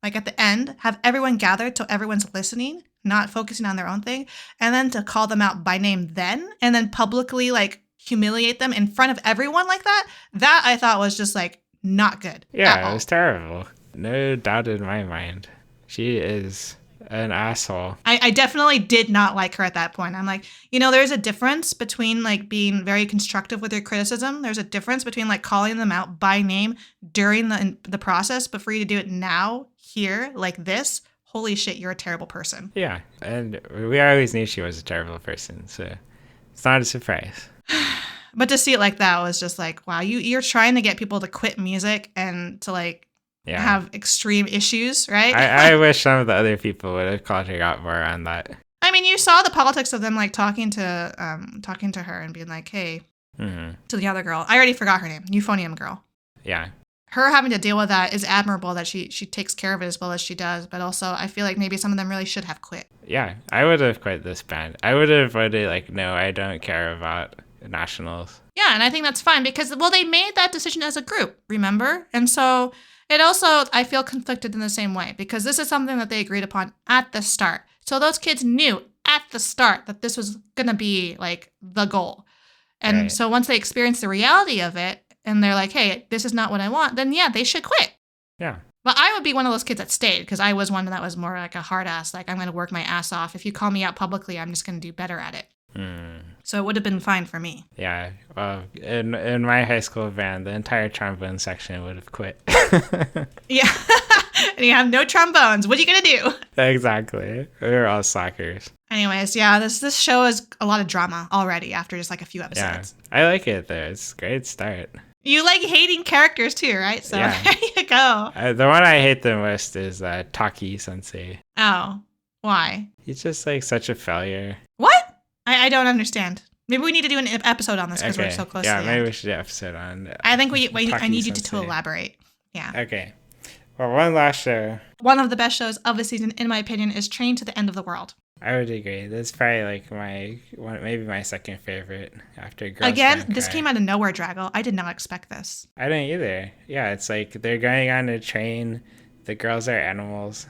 like at the end, have everyone gathered so everyone's listening, not focusing on their own thing, and then to call them out by name then, and then publicly like humiliate them in front of everyone like that I thought was just like not good. Yeah, it was terrible. No doubt in my mind. She is an asshole. I definitely did not like her at that point. I'm like, you know, there's a difference between like being very constructive with your criticism. There's a difference between like calling them out by name during the process, but for you to do it now, here, like this, holy shit, you're a terrible person. Yeah, and we always knew she was a terrible person, so it's not a surprise. But to see it like that was just like, wow, you're trying to get people to quit music and to like have extreme issues, right? I wish some of the other people would have called her out more on that. I mean, you saw the politics of them like talking to her and being like, hey, to the other girl. I already forgot her name, Euphonium girl. Yeah. Her having to deal with that is admirable that she takes care of it as well as she does. But also, I feel like maybe some of them really should have quit. Yeah, I would have quit this band. I would have voted like, no, I don't care about nationals. Yeah, and I think that's fine because, well, they made that decision as a group, remember? And so it also, I feel conflicted in the same way because this is something that they agreed upon at the start. So those kids knew at the start that this was going to be like the goal. And so once they experience the reality of it and they're like, hey, this is not what I want, then yeah, they should quit. Yeah. But I would be one of those kids that stayed because I was one that was more like a hard ass. Like, I'm going to work my ass off. If you call me out publicly, I'm just going to do better at it. So it would have been fine for me. Yeah. Well, in my high school band, the entire trombone section would have quit. Yeah. And you have no trombones. What are you going to do? Exactly. We were all slackers. Anyways, yeah, this show is a lot of drama already after just like a few episodes. Yeah. I like it, though. It's a great start. You like hating characters too, right? So Yeah. there you go. The one I hate the most is Taki Sensei. Oh, why? He's just like such a failure. What? I don't understand. Maybe we need to do an episode on this because we're so close to the maybe end. we should do an episode on I think I need you to Sensei. elaborate. Yeah. Okay. Well, one last show. One of the best shows of the season, in my opinion, is Train to the End of the World. I would agree. That's probably like maybe my second favorite after Girls Again, Don't this Cry. came out of nowhere, Drago. I did not expect this. I didn't either. Yeah, it's like they're going on a train. The girls are animals.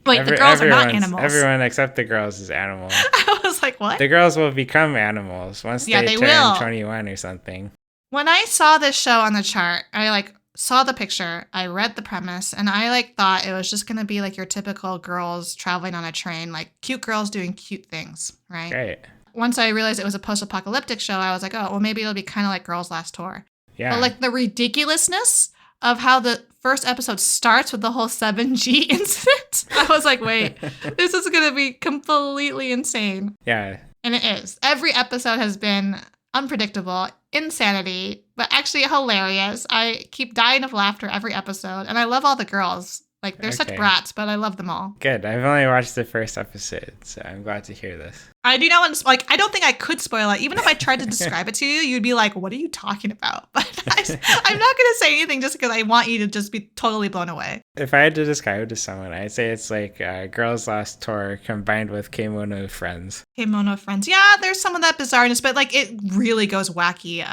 Wait, the girls are not animals. Everyone except the girls is animals. I was like, what? The girls will become animals once Yeah, they they turn will. 21 or something. When I saw this show on the chart, I saw the picture, I read the premise, and I thought it was just going to be like your typical girls traveling on a train, like cute girls doing cute things, right? Great. Once I realized it was a post-apocalyptic show, I was like, oh, well, maybe it'll be kind of like Girls Last Tour. Yeah. But like the ridiculousness of how the first episode starts with the whole 7G incident, I was like, wait, this is going to be completely insane. Yeah. And it is. Every episode has been unpredictable, insanity, but actually hilarious. I keep dying of laughter every episode, and I love all the girls. Like, they're such Okay. brats, but I love them all. Good. I've only watched the first episode, so I'm glad to hear this. I do not want to, I don't think I could spoil it. Even if I tried to describe it to you, you'd be like, what are you talking about? But I'm not going to say anything just because I want you to just be totally blown away. If I had to describe it to someone, I'd say it's like Girls Last Tour combined with Kemono Friends. Kemono Friends. Yeah, there's some of that bizarreness, but it really goes wacky.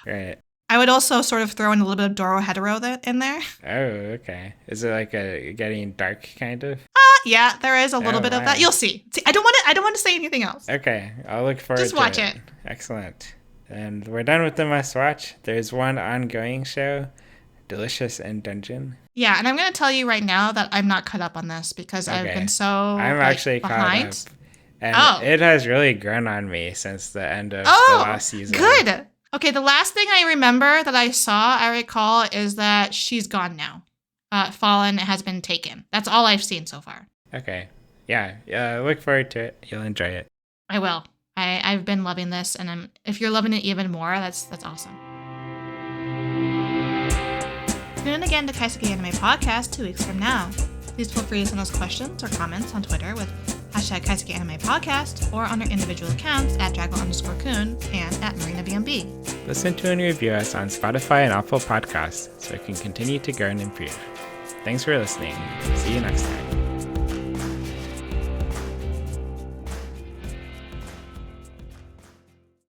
Right. I would also sort of throw in a little bit of Doro Hetero in there. Oh, okay. Is it like a getting dark kind of? Yeah, there is a little bit of that. wow. You'll see. I don't want to say anything else. Okay, I'll look forward Just to watch it. Excellent. And we're done with the must watch. There's one ongoing show, Delicious in Dungeon. Yeah, and I'm going to tell you right now that I'm not caught up on this because I've Okay. been so I'm actually behind. caught up. And it has really grown on me since the end of the last season. Good. Okay, the last thing I remember that I recall, is that she's gone now. Fallen has been taken. That's all I've seen so far. Okay. Yeah, look forward to it. You'll enjoy it. I will. I've been loving this, and if you're loving it even more, that's awesome. Tune in again to Kaiseki Anime Podcast 2 weeks from now. Please feel free to send us questions or comments on Twitter with #Kaiseki Anime Podcast or on our individual accounts at Draggle_Kun and at MarinaBMB. Listen to and review us on Spotify and Apple Podcasts so we can continue to grow and improve. Thanks for listening. See you next time.